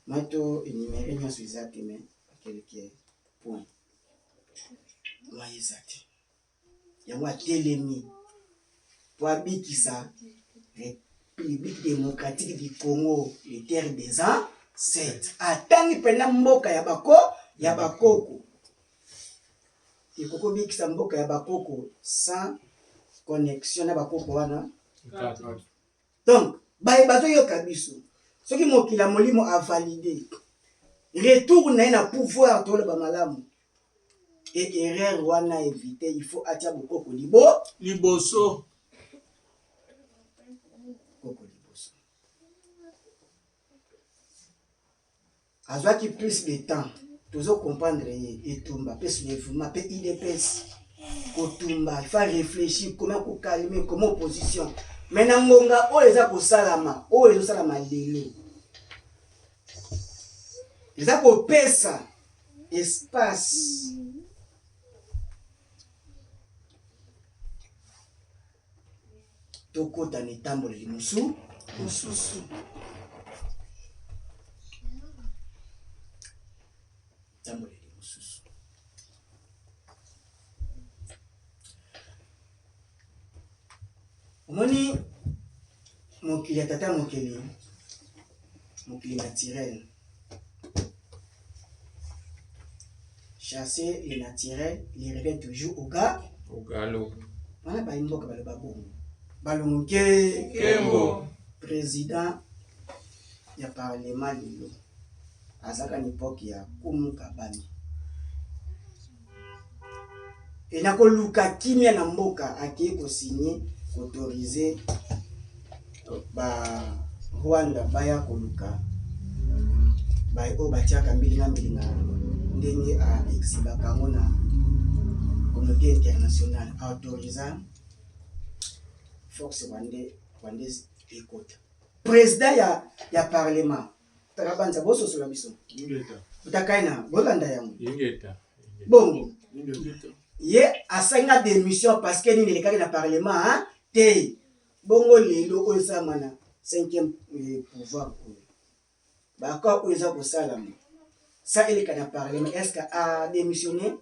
mato énumérer nyo suizate mais quelques points moi exact ya moi telemi pour abikisa République démocratique du Congo les terres des ancêtres atangi pena mboka ya bakoko ikoko bikisa mboka ya bakoko sans connexion na bakoko wana donc bazo yoka biso soki mokila molimo a validé retour na pouvoir tolo ba malamu et erreur wana éviter il faut atia bokoko liboso azwaki plus de temps tozo comprendre et tomba pe soulèvement pe idps kotumba il faut réfléchir comment calmer comment opposition mais na ngonga oyo eza kosalama oyo ezosalama lelo eza kopesa espace tokota na etamboleli mosusu tamboleli mosusu omoni mokili ya tata mokili naturel chasser les naturels, ils reviennent toujours au gars. Au galop. Voilà, bah, il mboka baloba bongo. Balongo ke Kembo. président ya parlement lelo. Azaka ni époque ya Kumu Kabani. Et na ko luka kimia na mboka ake ko signer autoriser ba Rwanda baya ko luka. Ba o batiaka mbilinga ndenge a exiba kango na communauté internationale autorisant force rwandaise ekota. Président ya parlement takabanza boso sola biso. Ingeta. Utakaina bolanda yango. Ingeta. Bongo. Ingeta. Ye asenga démission parce que ni lekaki na parlement hein te bongo lelo oyo samana 5e pouvoir ko ba ko oyo za ko salama ça il est na parlement est-ce que a démissionné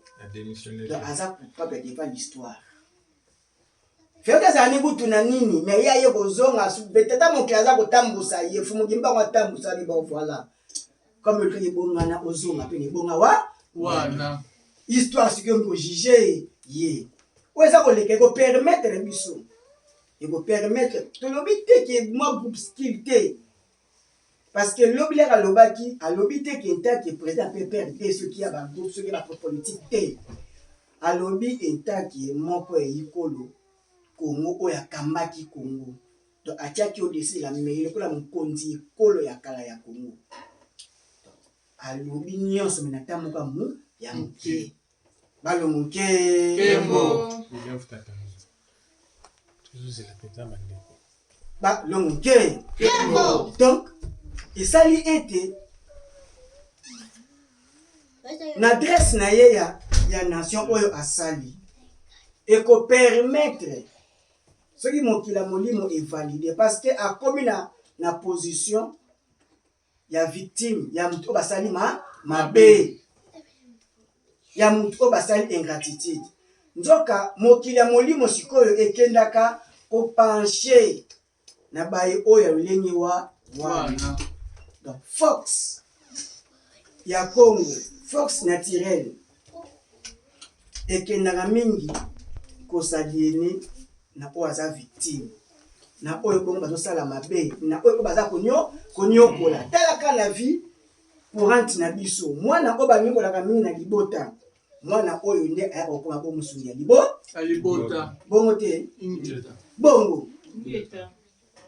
donc aza coupable devant l'histoire feka za ni butu na nini mais ya ye kozonga peut-être mon klaza ko tambusa ye fumu gimba ko tambusa ni ba voilà comme le bonga ozonga pe ni bonga Wana. histoire ce que vous jugez ye ou ça ko permettre biso et ko permettre to lobité que moi groupe skill té parce que l'obler à lobaki à lobité qui est qui président peut perdre ce qui a ba groupe ce qui la politique té à lobby état qui est moko e ikolo Congo o ya kamaki Congo donc atiaki au dessus la meilleure ko la mukonzi kolo ya kala ya Congo à lobby nyonso menata moko mu ya muke balongo ke Kembo. balongo ke Kembo. donc esali ete na adresse na ye ya nation oyo asali eko permettre soki mokila molimo evalide parce que akomi na position ya victime ya mutu oyo basali mabe ya mutu oyo basali ingratitude nzoka mokili ya molimo sikoyo ekendaka kopanche na baye oyo ya lolenge wana donc fox ya Congo fox naturel ekendaka mingi kosaliene na oyo aza victime na oyo bongo bazosala mabe na oyo baza konyokola talaka na vie courante na biso mwana oyo banyokolaka mingi na libota mwana oyo nde ayaka kokoma bo mosungi ya Alibota. bongo te Ingeta. bongo Ingeta.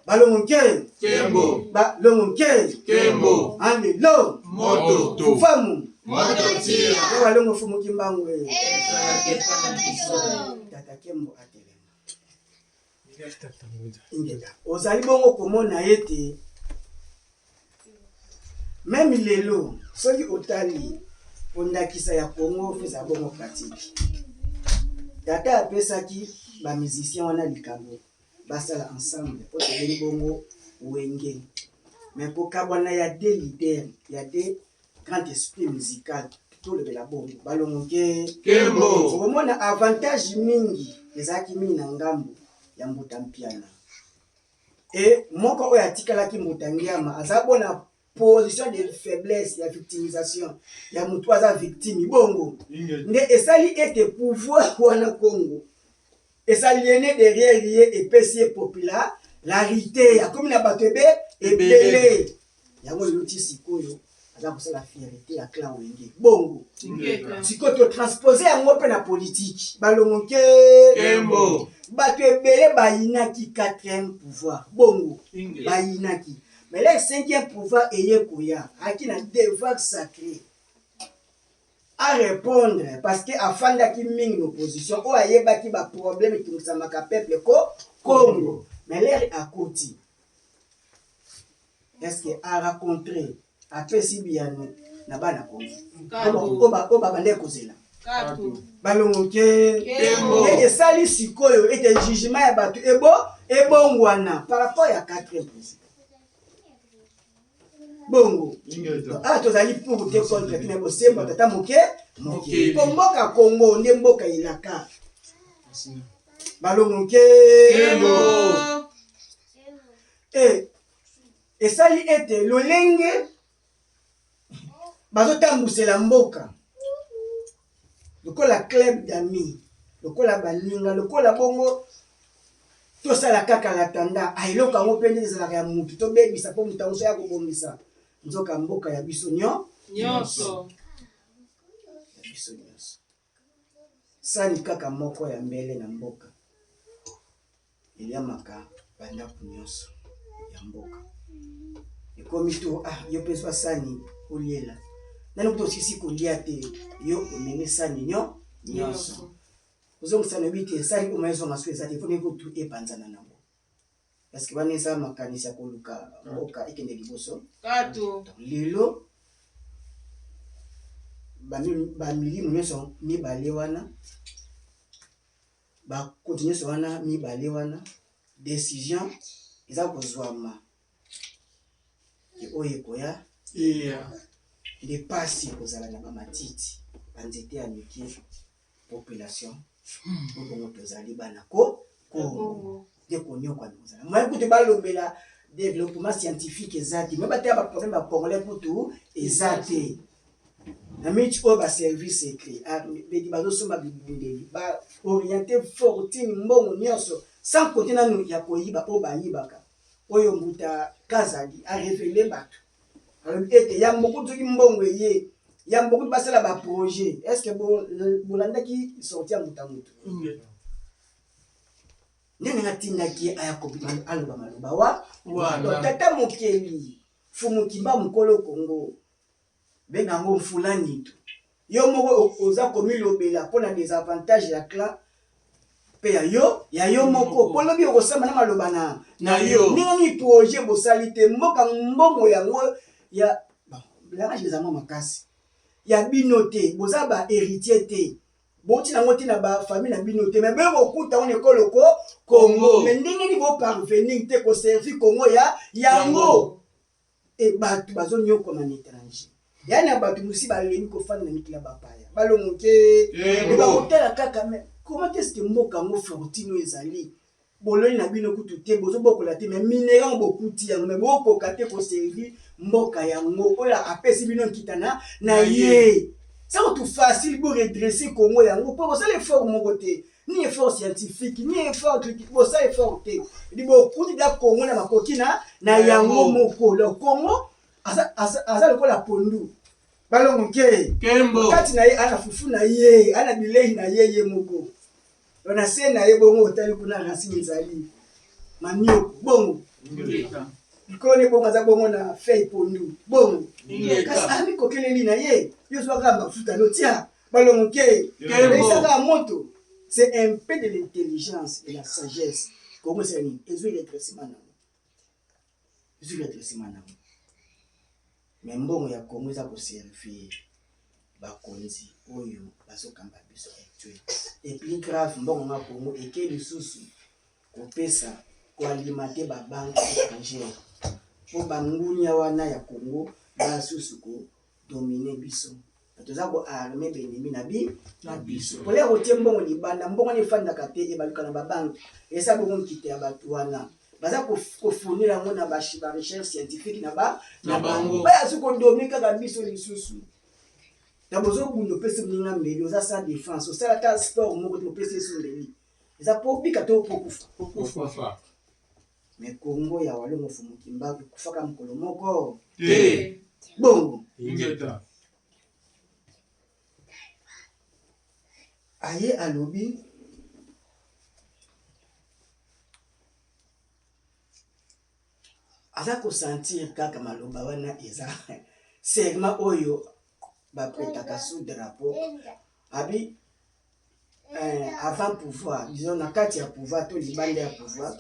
balongo ke Kembo. balongo ke Kembo. alelo Moto. fufamu Moto tia. balongo fumuki mbangu tata Kembo atelema ingeta ozali bongo komona ete même lelo soki otali ondakisa ya Congo feza bongo pratique tata apesaki bamusicien wana likambo basala ensemble po tobeli bongo wenge mais pokabwana ya des leaders ya des grands esprits musical tolobela bongo balongo ke Kembo. okomona avantage mingi ezalaki mingi na ngambo ya mbuta mpiana e moko oyo atikalaki mbuta ngiama aza bona position de faiblesse ya victimisation ya mutu aza victime bongo nde esali ete pouvoir wana Congo esaliene derrière ye epesi ye popularité akomi na bato ebele yango loti sikoyo aza kosala fierté ya clan wenge bongo Ingeta. sikoyo totranspose yango mpe na politike balongo ke Kembo. bato ebele bayinaki 4e pouvoir bongo Ingeta. bayinaki mais le 5e pouvoir eye koya aki na devoir sacré à répondre parce que afandaki mingi l'opposition oyo ayebaki baproblème etungisamaka peuple Congo mais l'air akoti est-ce que a rencontré apesi biyano na bana Congo oyo babande kozela Kapu. balongo ke Kembo. esali sikoyo ete jugement ya bato ebongwana par rapport ya 4e président bongo Ingeta. ah tozali pour te contre te na bosembo tata moke Mokili. po mboka Congo nde mboka ilaka balongo ke Kembo. esali ete lolenge bazotambusela mboka lokola club d'amis lokola baninga lokola bongo tosala kaka la tanda ailoko yango mpe nde ezalaka ya mutu tobebisa mpo moto yango so ya kobongisa nzoka mboka ya biso nyonso sani kaka moko ya mbele na mboka eliamaka bandako nyonso ya mboka ekomi to yo mpe zwa sani oliela nani kuta osisi kolia te yo omemi sani nyonso ozongisa lobi te sani oyo mayezonga so eza te foni kutu epanzana nango parceke wana eza makanisi ya koluka mboka ekende liboso lelo bamilimu nyonso mibale wana bakonti nyonso wana mibale wana décision eza kozwama oyo ekoya nde pasi kozala na bamatiti banzete ya mike population obongo tozali bana kongo nde konyokwani kozala moye kutu balobela développement scientifique eza te me bateya baproblème bacongolais kutu eza te na miti oyo baservice écrit bedi bazosomba bibundeli baoriente fortune mbongo nyonso sans côté nanu ya koyiba oyo bayibaka oyo mbuta kazali arevele bato alobi ete ya mboku soki mbongo eye ya mboku basala baprojet est ce que bolandaki sorti ya muta mutu ndenge natindaki aya kobima aloba maloba wa tata mokeli fumukimba mokolo kongo bengango mfulani tu yo moko oza komilobela mpona désavantage ya clan mpe ya yo moko mpo lobi okosamba na maloba na yo ndenge ni projet bosali te mboka mbongo yango ya langage ezama makasi ya bino te boza bahéritier te boti nango te na bafamille na bino te me bokokuta ngo ekolo kongo me ndenge ni boparvenir te koservi kongo yango bato bazonyokoma na étranger yani ya bato mosi balemi kofanda na mikila bapaya balongoke bakotala kaka me comment est-ce que mboka yango fortune oyo ezali boloni na bino kutu te bozobokola te me minera bokuti yango me bokoka te koservi mboka yango oyo apesi bino nkitana na ye ça tout facile pour redresser Congo yango mpo bosala effort moko te ni effort scientifique ni effort critique bosala effort te di bokuti da Congo na makoki na yango moko le Congo aza lokola pondu balongo kembo kati na ye ana fufu na ye ana bilei na ye moko na se na ye bongo otali kuna racine ezali manio bongo likolo ne bongo aza bongo na feuille pondu bongo kasi ami kokeleli na ye yo zwaka mafuta notia balongo esaka moto c'est un peu de l'intelligence et la sagesse kongo c'est nini ezwi redressement nango me mbongo ya kongo eza koservir bakonzi oyo bazokamba biso actuel et plus grave mbongo na kongo eke lisusu kopesa koalimate babanke étrangère po bangunia wana ya kongo basusu kodomine biso toza koarme benemi na biso pole kotie mbongo libanda mbongo nefandaka te ebaluka na babanke esa bongo nkite ya bato wana baza kofournir yango na barecherche scientifique na bango bayasu kodomine kaka biso lisusu na bozobunda opesi mninga mbeli oza sa défense osala ta sport moko te opesi eso mbeli eza po bika to pokufa me kongo ya walongo fumukimba kufaka mokolo moko te bongo ingeta aye alobi aza kosentir kaka maloba wana eza serment oyo bapretaka sous drapeau abi avant pouvoir disons na kati ya pouvoir to libanda ya pouvoir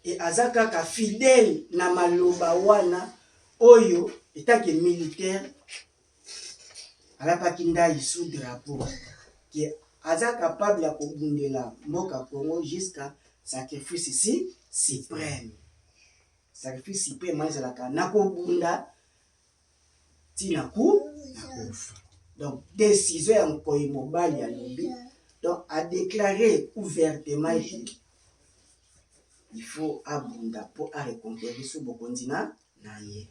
et aza kaka fidèle na maloba wana oyo etake militaire alapaki ndai sous drapeau ki aza capable ya kobundela mboka Congo jusqu'à sacrifice suprême ezalaka na kobunda tina kufa donc décision ya mokoyi mobali ya lobi donc a déclaré ouvertement il faut abunda po a reconquérir so bokonzi na ye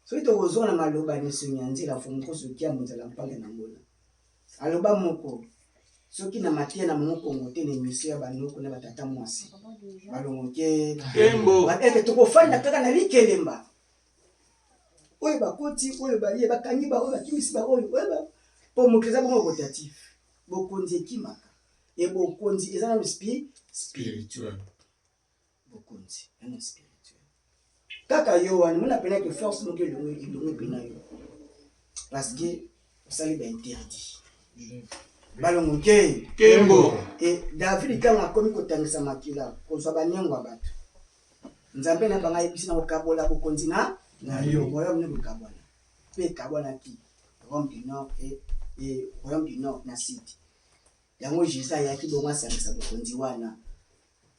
soki tokozonga na maloba nyonso ya nzela fo mokoso kia mozala mpanga na ngona aloba moko soki na matia na mongo kongo te na émission ya banoko na batata mwasi balongoke Kembo. eke tokofanda kaka na likelemba oyo bakoti oyo balie bakangi ba oyo bakimisi ba oyo po mokeza bongo rotatif bokonzi ekimaka e bokonzi eza na spirituel bokonzi eza spirituel kaka yo wana mona pena ke force moke elongo pena yo parce que osali ba interdit balongoke Kembo. e David kanga akomi kotangisa makila kozwa banengo ya bato nzambe na banga yebisi na kokabola bokonzi na yo royaume ne kokabwana mpe ekabwanaki Rome du Nord et royaume du Nord na sud yango Jésus ayaki bongo asangisa bokonzi wana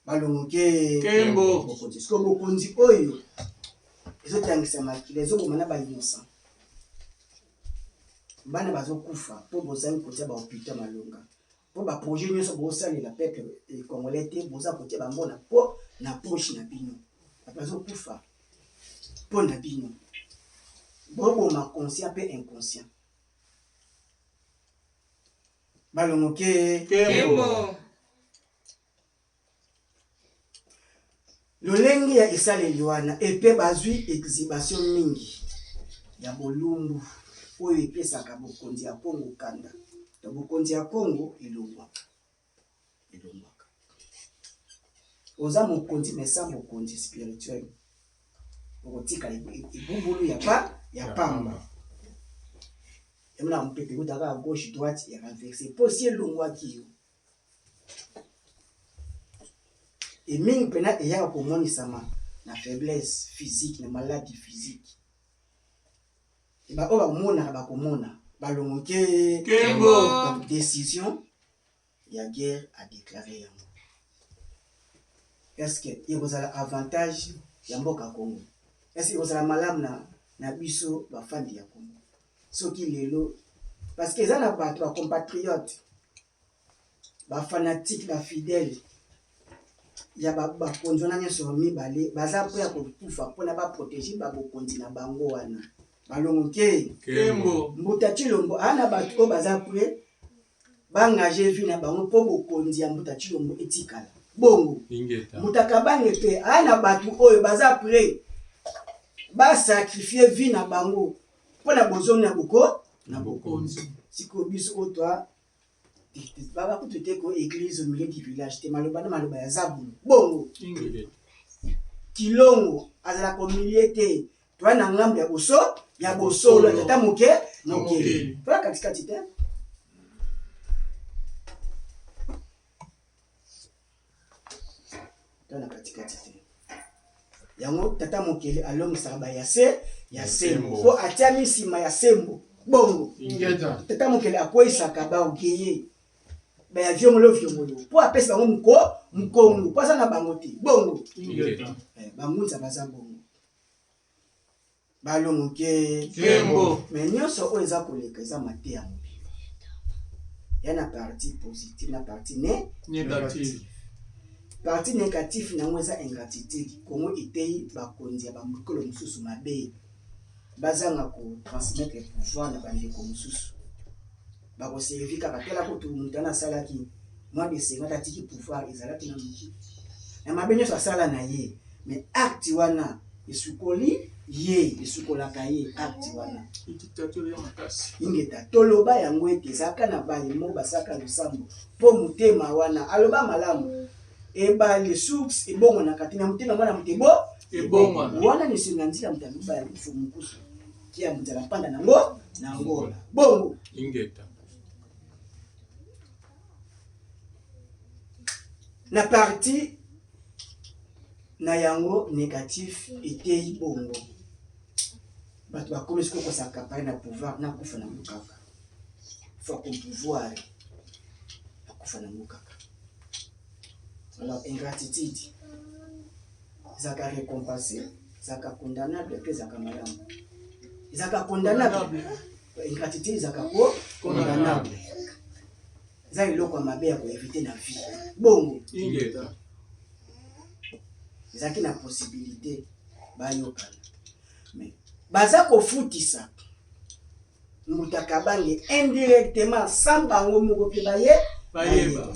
balongoke Kembo. bokonzi siko bokonzi oyo ezotangisa makila ezoboma na bainocent bana bazokufa mpo bozali kotia bahôpital malonga mpo baprojet nyonso bosalela peuple congolais te boza kotia bango na poche na bino bato bazokufa mpo na bino boboma conscient mpe inconscient balongoke Kembo. lolenge ya esaleli wana epe bazwi exhibition mingi ya bolumbu oyo epesaka bokonzi ya Kongo kanda to bokonzi ya Kongo elongwaka oza mokonzi mesa mokonzi spirituel okotika ebumbulu ya pamba emona mopepe kutaka à gauche droite ya renversé po si elongwaki yo emingi pena eyaka komonisama na faiblesse physique na maladie physique oyo bamonaka bakomona balongoke Kembo. décision ya guerre a déclaré yango est-ce que ekozala avantage ya mboka Congo est-ce que ekozala malamu na biso bafandi ya Congo soki lelo parce que eza na bato bacompatriote bafanatique bafidèle ya bakonzi wana nyonso mibale baza mpo ya kokufa mpona baprotege babokonzi na bango wana balongoke Kembo. Mbuta Chilombo ana bato oyo baza pre bangaje vi na bango mpo bokonzi ya Mbuta Chilombo etikala bongo Mbuta Kabange pe ana bato oyo baza pre basakrifie vi na bango mpona bozoni na bokonzi siko biso oyo twa babakutu te ko église au milieu du village te maloba na maloba ya zabulu bongo kilongo azala ko milieu te twa na ngambo ya bosolo tata moke twa katikati te twa na katikati te yango tata mokele alongisaka ya sembo po atia misima ya sembo bongo tata mokele akweyisaka baokeye baya viongolo po apesa bango mukongo po aza na bango te bongo bangunza baza bongo balongoke Kembo. me nyonso oyo eza koleka eza mate ya mobili ya na partie positive na partie Négatif. partie négative nango eza ingratitude kongo etei bakonzi ya bamokolo mosusu mabe bazanga kotransmettre pouvoir na bandeko mosusu bakoservi kaka tala kutu moto wana asalaki mwa desenga tatiki pouvoir ezalaki na moki na mabe nyonso asala na ye me acte wana esukoli ye esukolaka ye acte wana Dictature ya makasi. ingeta toloba yango ete ezalaka na balimo basaka losambo mpo motema wana aloba malamu ebale source ebongonaka te na motema mwana motebo Ebongwana. wana nisenga nzila moto aloba ya kufu mokusu kia mozala panda nango na ngola bongo na parti na yango négatif etei bongo bato bakomi siko kosakapare na pouvoir na kufa na mokaka fo pouvoir na kufa na mokaka alors ingratitude ezalaka récompensé ezalaka condamnable mpe ezalaka malamu ezalaka condamnable ingratitude ezalaka condamnable eza eloko ya mabe ya koevite na vie bongo ezalaki na possibilité bayokana mais baza kofutisa Mutakabange indirectement sans bango moko pe Bayeba.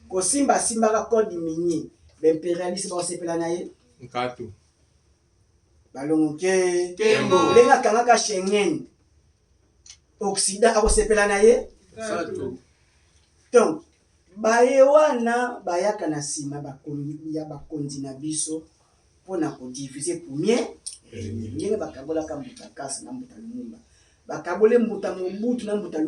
Ko simba ka code minier l'impérialiste ba sepela na ye Nkatu. balongo ke Kembo. lenga kangaka Schengen Occident akosepela na ye Sato. donc baye wana bayaka na sima bakonzi na biso mpona kodivise premier ndenge bakabolaka mbuta kasi na mbuta Lumumba bakabole mbuta Mobutu na mbuta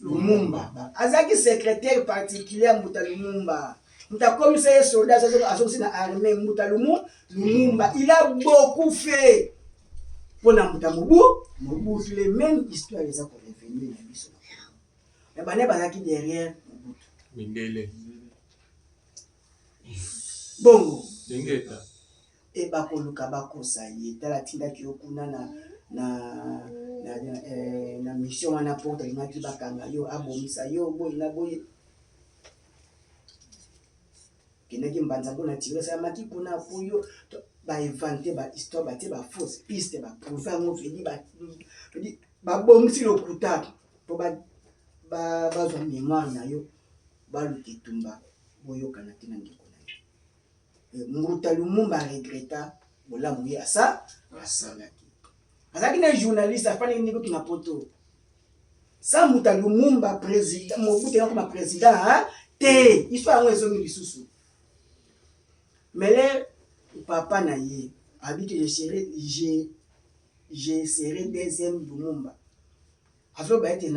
Lumumba azaki secrétaire particulier mbuta Lumumba mutakomisa ye soldat azokosi na armée mbuta Lumumba il a beaucoup fait mpona mbuta Mobutu les mêmes histoires eza ko revenir na biso mais bane bazaki derrière Mobutu Mindele. bongo Dengeta. e bakoluka bakosa ye tala tindaki yo kuna na mission wana porte alingaki bakanga yo abomisa yo boye na boye kendaki mbanza mpona tiro salamaki kuna po yo bainvente bahistoire batie bafausse piste baprouve yango vedi babomisi lokuta mpo bazwa mémoire na yo baluka etumba boyokana te na ndeko na yo mbuta Lumumba regreta bolamu ye asalaki azalaki na journaliste afandaki ndenge tuna poto sa mbuta Lumumba président Mobutu akoma président te histoire yango ezongi lisusu mais papa na ye abiki je serai deuxième Lumumba azoba ete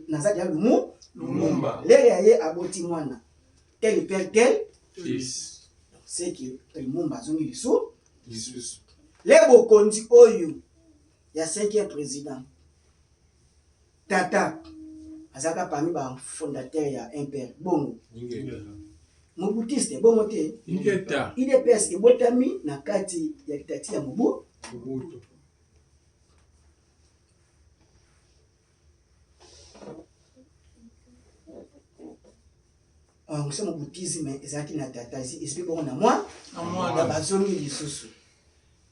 nazali ya Lumumba lere ya ye aboti mwana tel père tel Fils. c'est que Lumumba azongi Lisusu. le bokonzi oyo ya 5e président tata azaka parmi bafondateur ya impère bongo Ingeta. mobutiste bongo te Ingeta. idps ebotami na kati ya litati ya Mobutu. mosa mobutisme ezalaki na tata espi bongo na mwa na bazongi lisusu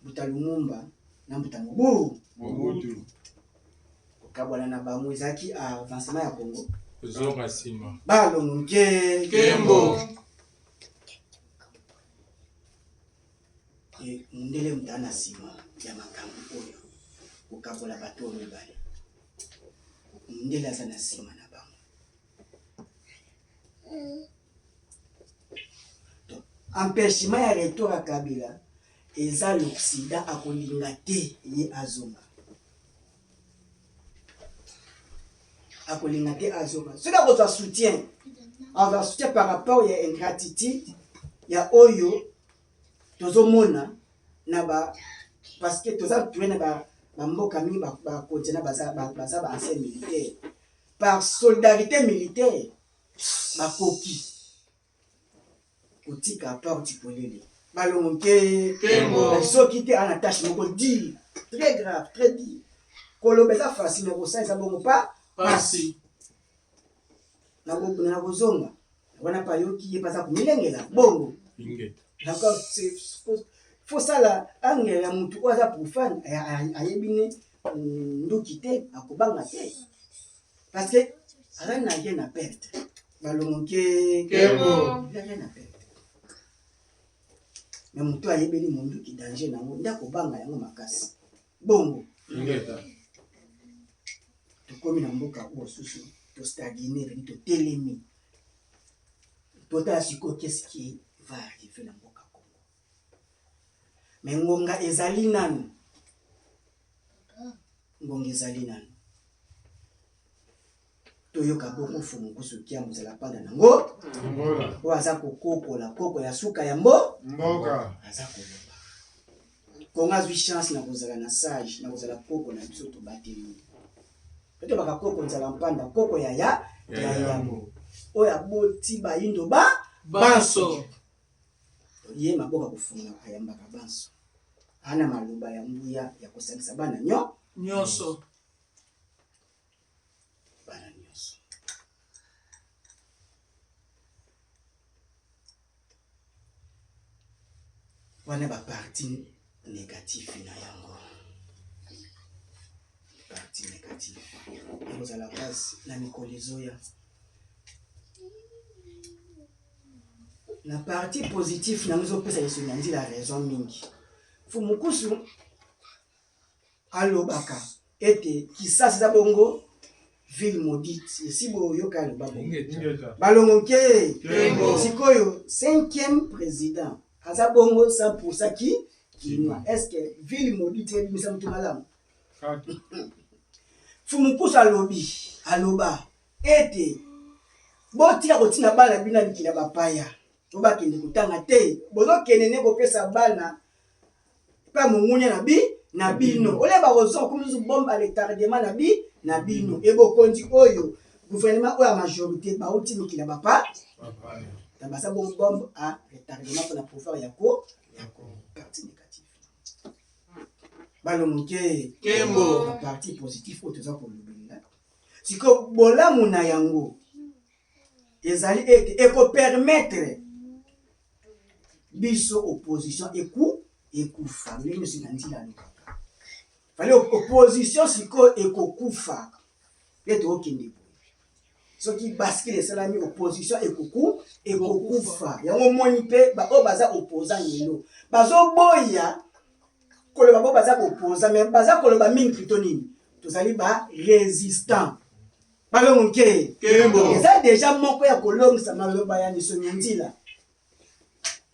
mbuta Lumumba na mbuta Mobutu. kokabwana na bango ezalaki avancement ya Congo Zonga sima. balongo Kembo. mundele muta na nsima ya makambo oyo kokabola bato oyo mibale mundele aza na nsima na bango empêchement ya retour ya Kabila eza l'Occident akolinga te ye azonga soki akozwa soutien par rapport ya ingratitude ya oyo tozomona na parce que toza touré na bamboka mingi bakontina baza baancien militaire par solidarité militaire bakoki kotika porte polele balongo ke soki te ana tâche moko dire très grave très dire koloba eza facile na kosala eza bongo pasi na kozonga wana payoki ye paza komilengela bongo d'accord faut sala angela ya mutu oyo aza profane ayebi ne nduki te akobanga te parce que azali na ye na perte balongo ke na perte mais mutu ayebeli monduki danger nango nde akobanga yango makasi bongo tokomi na mboka oyo susu tostagine veni totelemi totala sikoyo qu'est-ce qui va arriver na mboka Congo mais ngonga ezali nanu toyoka bongo fumu kusukia muzala panda nango oyo aza kokokola koko ya suka ya mboka aza koloba Kongo azwi chance na kozala na sage na kozala koko na biso tobateli peto bakakoko nzala mpanda koko ya yango oyo aboti bayindo Banso. ye maboka kofunga ayambaka banso ana maloba ya nguya ya kosangisa bana Nyonso. bana nyonso wana baparti négatif na yango partie négative. Vous à la base, la Nicolizoya. La partie positive, nous avons dit la raison mingi. Fumukusu, alobaka, ete, qui ça c'est bongo, ville maudite. Si vous yoka le babongo. Balongoke, sikoyo, 5e président. Azabongo 100% qui est-ce que ville maudite est mise en tout malam? Fumukusu aloba, ete, botika kotina bana bina likila bapaya. Oba kende kutanga te bozo kenene kopesa bana pa mungunya na bino ole ba ozo kumuzu bomba retardement na bino ebo konzi oyo gouvernement oyo majorité ba uti mikila bapa ta basa bombe a retardement pour la pouvoir yako partie négative balomuke kembo la partie positive au toza pour lobela siko bolamu na yango ezali eko permettre biso opposition ekufa ndenge sinandila lokaka fale opposition siko ekokufa yeto okende soki bascule salami opposition ekokufa yango moni pe ba o baza opposant lelo bazo boya koloba bo baza opposant mais baza koloba mingi plutôt nini tozali ba résistant balongoke kembo eza déjà moko ya kolongisa maloba ya nisonyandila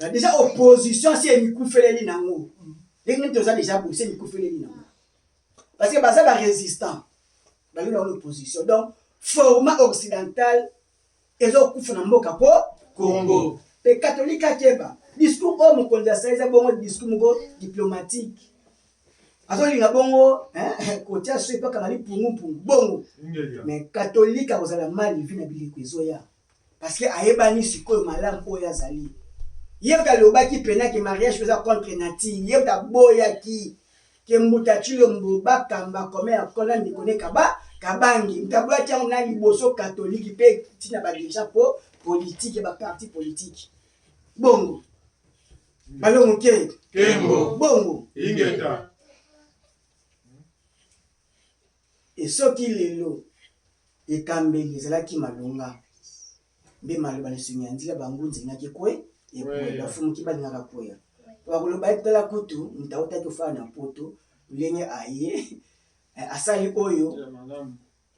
déjà opposition si emikufeleli nango ndenge toza déjà boussé emikufeleli nango parce que baza ba résistant bali na opposition donc format occidental ezokufa na mboka po Congo pe catholique akeba discours o mokonzi asalisa bongo discours moko diplomatique azolinga bongo kotia so epoka nali pungu bongo mais catholique akozala mal vi na biliko ezoya parce que ayebani sikoyo malamu oyo azali yebta lobaki pena ke mariage faisait contre nature yebta boya ki ke mbuta chilo mbuba kamba kome ya kona ndikone kabangi mtaboya tiango na liboso catholique pe tina ba déjà po politique ba parti politique bongo balongo ke kembo bongo ingeta et soki lelo ekambeli ezalaki malonga mbe maloba lesunyandila bangu nzengaki kwe bafumuki balingaka koya bakoloba etala kutu mutautaki ofala na poto ulenge aye asali oyo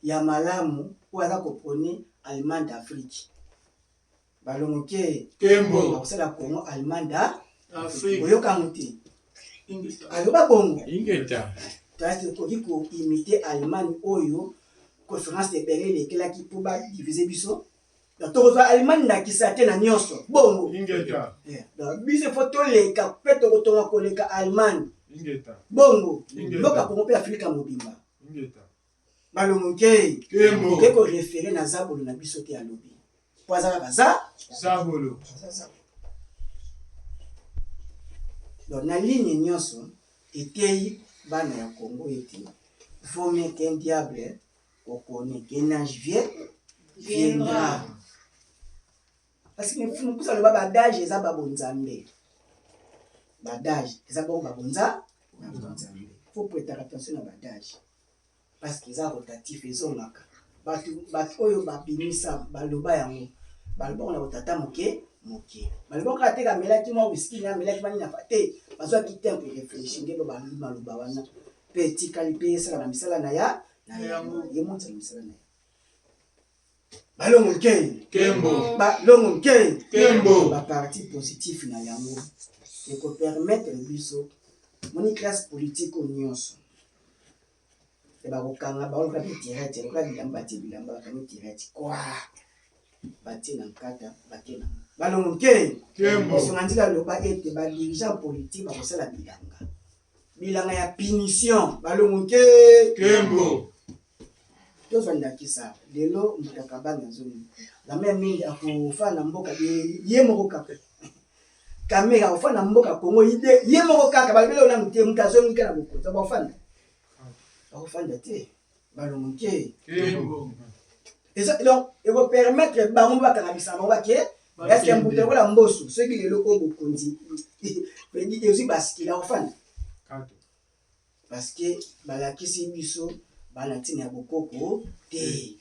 ya malamu oyo aza kopone allemand d'Afrique balongoke kembo bakosala Congo allemand d'Afrique oyokango te aloba bongo ingeta tasi koki koimite allemand oyo conférence de Berlin ekelaki mpo badivize biso tokozwa Allemagne na kisate na nyonso bongo ingeta biso fo toleka pe tokotonga koleka Allemagne ingeta bongo mboka Congo pe Afrika mobimba ingeta balongoke kembo keko référé na zabolo na biso te alobi po azaka baza zabolo donc na ligne nyonso etei bana ya Congo ete faut mettre un diable au connaît qu'un ange viendra. Parce que nous pouvons le badage et ça babonzambe. Badage et ça babonza. Faut prêter attention à badage. Parce qu'ils ont rotatif et ont maka. Batu oyo babinisa baloba yango. Baloba on a rotata moke. Baloba kate ka melaki mo whisky na melaki bani na fate. Bazo quitter un peu réfléchir ngelo baloba wana. Petit caliper ça na misala na ya. Yemonza misala na. Balongo kembo balongo kembo ba parti positif na yango et ko permettre biso moni classe politique au nyonso e ba kokanga ba olka tirete ko bilamba ka tirete kwa bati na nkata bakena balongo kembo songandila loba ete ba dirigeant politique ba kosala bilanga ya punition balongo kembo tozwanda kisa lelo mutakabanga zoni la même mingi akufana mboka ye moko kaka kamera ufana mboka Kongo ide ye moko kaka balibelo na mute mutazongi kana bokota bafanda bakufanda te balongoke kembo eza donc et vous permettre bango bakanga bisamba bake est-ce que mbuto kola mboso soki lelo ko bokonzi pedi aussi baskila ufanda parce que balakisi biso bana tina ya bokoko te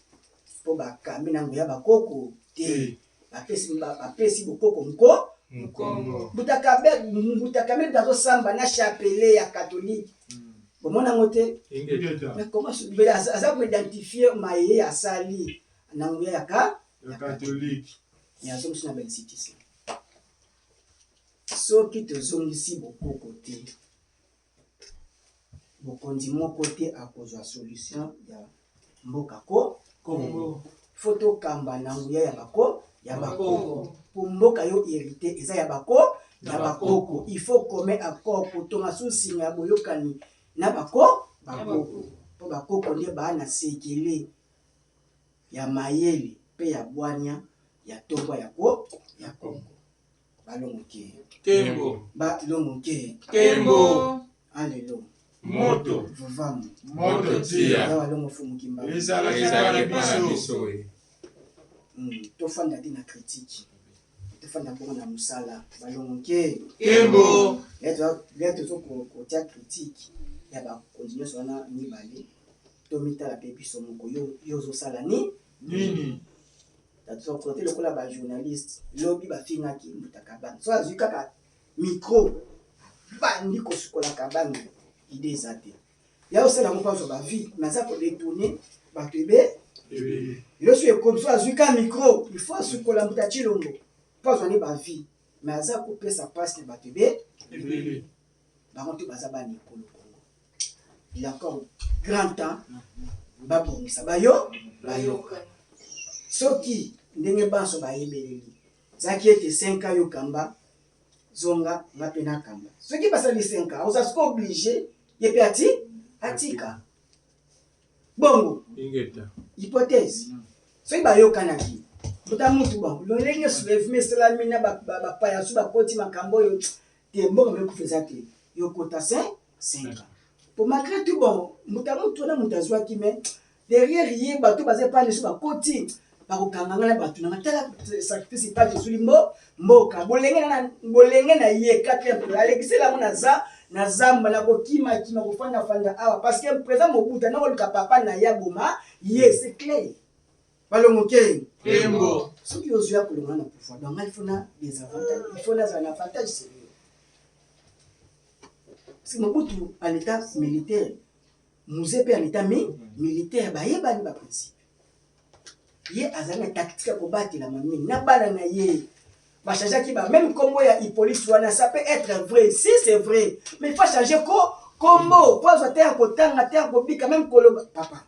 po bakambi nango ya bakoko te bapesi bokoko Nkombo. Mbutakambe bazosamba na chapelet ya catholique bomona ngo te Ingeta. mais comment aza koidentifie maye asali nango ya Catholique. yazongisi na bensitisi soki tozongisi bokoko te bokonzi moko te akozwa solution ya mboka Congo. faut tokamba na nguya ya bakoko po mboka yo hérité eza ya bakoko il faut commet accord kotonga susinga ya boyokani na bakoko po bakoko nde bana sekele ya mayele pe ya bwanya ya tongwa ya Congo balongo ke Kembo. balongo ke Kembo. alelo Moto. vuvamu Moto tia. ya balongo fumukimba Ezalaki Pana biso. biso. tofanda te na critique tofanda bongo na mosala balongo ke Kembo. leto tokotia critique ya bakonzi nyonso wana mibale tomitala mpe biso moko yo ozosala Nini. tokote lokola bajournaliste lobi bafingaki Mbutakabanga so azwi kaka micro bandi kosukola kabanga ide eza te ya osala yango mpazwa bavi naza kodetourne bato loso ekomi so azwi ka micro il faut asukola Mbuta Tshilombo mpo azwani bavi mais aza kopesa mpasi na bato bango te baza banikolo Congo il encore grand temps babongisa bayoka soki ndenge banso bayebeleli zaki ete 5 ans yokamba zonga nga mpe nakamba soki basali 5 ans ozasuka oblige ye mpe atika bongo Ingeta. hypothèse soki bayokanaki buta mutu bon lolenge soulèvement esalami na bapaya so bakoti makambo oyo te mboka mekufa eza te yokota 5 ans po malgré tout bon muta mutu wana mutu azwaki me derrière ye bato baza epane so bakoti bakokanganga na bato nanga tala sacrifice epati ezuli mboka bolenge na ye 4 alekiselango na zamba na kokima kofandafanda awa parce que présent mobuta nakoluka papa na ya boma ye c'est clair balongo ke Kembo. soki ozwi ya kolonga na pouvoir donc il faut na des avantages il faut nazala na avantage sérieux parce que mobutu en état militaire muze pe en état militaire bayebani baprincipe ye azali na tactique ya kobatelama mingi na bana na ye bachangeaki même combo ya Hippolyte wana ça peut être vrai si c'est vrai mais il faut changer combo po azwa te ya kotanga te ya kobika même koloba papa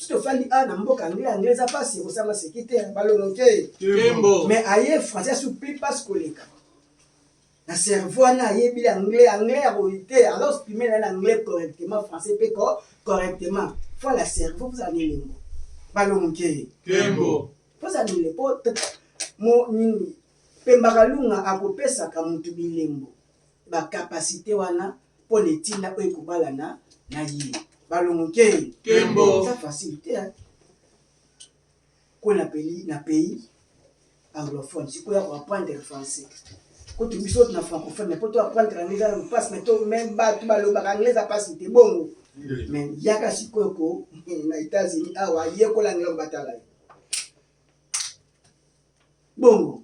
tofandi na mboka anglais eza pasi kosama sekite balongo ke Kembo. mais aye français soupli passe koleka na cerveau wana ayebili anglais ya koite azoexprime na anglais correctement français pe correctement faut la cerveau vous allez lengo balongo ke Kembo. vous allez le po mo nini pembaka lunga akopesaka mutu bilembo bakapasité wana mpo na etinda oyo ekobala na ye balongo ke Kembo. ça facilité ko na pays anglophone sikoya koapprendre français koto biso na francophone mais po to apprendre anglais eza na passe mais to même bato balobaka anglais eza pasi te bongo mais yaka sikoyo ko na États-Unis awa yekola anglais batala bongo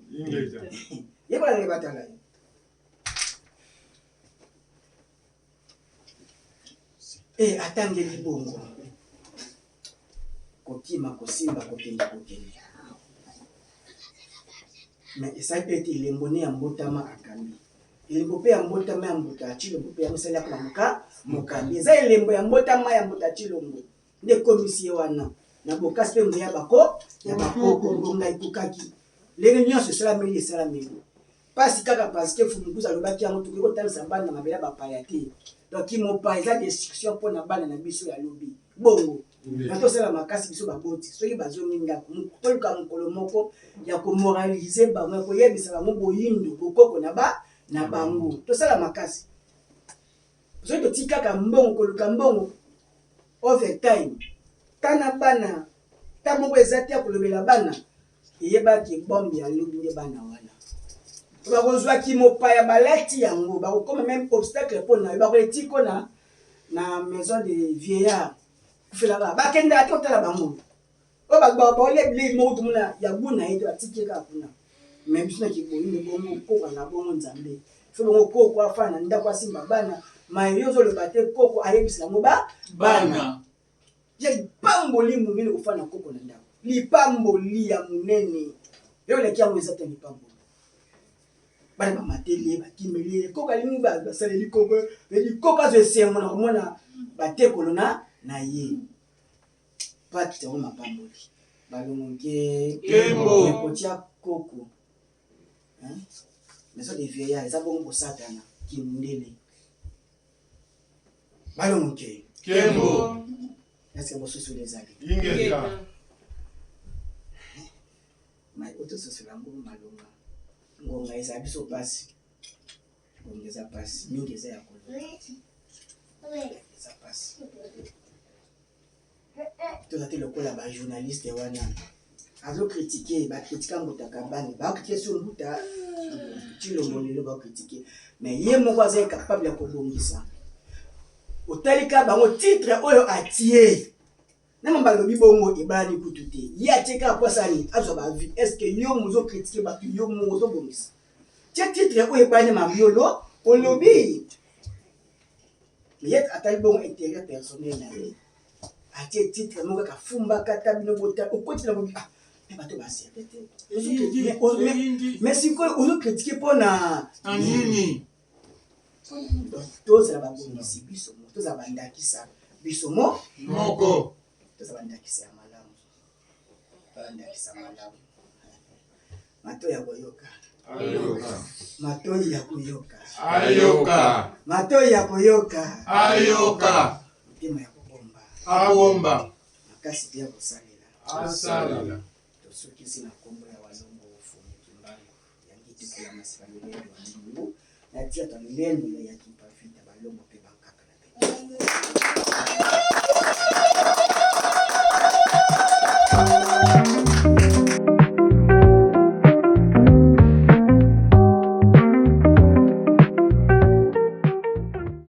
yekola anglais batala atangeli bongo kokima kosimba kokende mais esali mpe ete elembo ne ya mbotama akambi elembo mpe ya mbotama ya Mbuta Tshilombo mpe yango esali akona mokambi eza elembo ya mbotama ya Mbuta Tshilombo nde komisi ye wana na bokasi mpe ngoya bakoko ngonga ekokaki ndenge nyonso esalameli pasi kaka parce que Fumukuza alobaki yango tokoki kotalisa bana na mabele ya bapaya te donc mopa eza destruction mpo na bana na biso ya lobi bongo natosala makasi biso baboti soki bazongi ndako toluka mokolo moko ya komoralize bango ya koyebisa bango boyindo bokoko na bango tosala makasi soki totikaka mbongo koluka mbongo overtime tana bana ta moko eza te ya kolobela bana eyebaki bombe ya lobi nde bana wana bakozwaki mopaya balati yango bakokoma même obstacle mpo na yo bakoletiko na maison de vieillard kufela ba bakenda ati otala bango o ba le ble mo to muna ya buna ito atike ka kuna même bisuna ki boyinde bongo koko na bongo nzambe so bongo koko afana nda kwa simba bana mayo zo le bate koko ayebisa ngo bana ya pamboli munene kufana koko na ndako lipamboli ya munene yo le kia mweza te lipamboli bana ba matele ba kimeli koko lingi ba sale likoko eli koko zo semo na komona bate kolona na ye pati te ngoma pamboli balonge Kembo. kotia koko maison de vieillard eza bongo satana kimundele balonge Kembo. est-ce que bosusu lezali Ingeta. mai otosusu lango malonga ngonga eza biso pasi ngonga eza pasi mingi eza ya kolo eza pasi tozate lokola bajournaliste wana azokritike bakritika mbutaka bani bakritike so mbuta tilongo lelo bakritike mais ye moko aza capable ya kobongisa otalika bango titre oyo atie na mamba lobi bongo ebani kutu te ye atika aposani azwa ba vie est-ce que yo mozo critiquer ba yo mozo bongisa titre oyo ebani mabiolo olobi mais yet atali bongo intérêt personnel na ye atie titre moko ka fumba kata bino bota okoti na bobi mais bato basi apete mais si ko ozo critiquer pona Nini. tozala babongisi biso mo tozala bandakisa biso Moko. tozala bandakisa ya malamu bandakisa malamu matoi ya koyoka Ayoka. matoi ya koyoka Ayoka. matoi ya koyoka Ayoka. motema ya kobomba Abomba. makasi te ya kosalela Asalela. tosukisi na nkombo ya walongo ofumu kimbangu yangi tukula masiba lolendo ya mbingu na tia ta lolendo ya kipavita balongo mpe bankaka na pe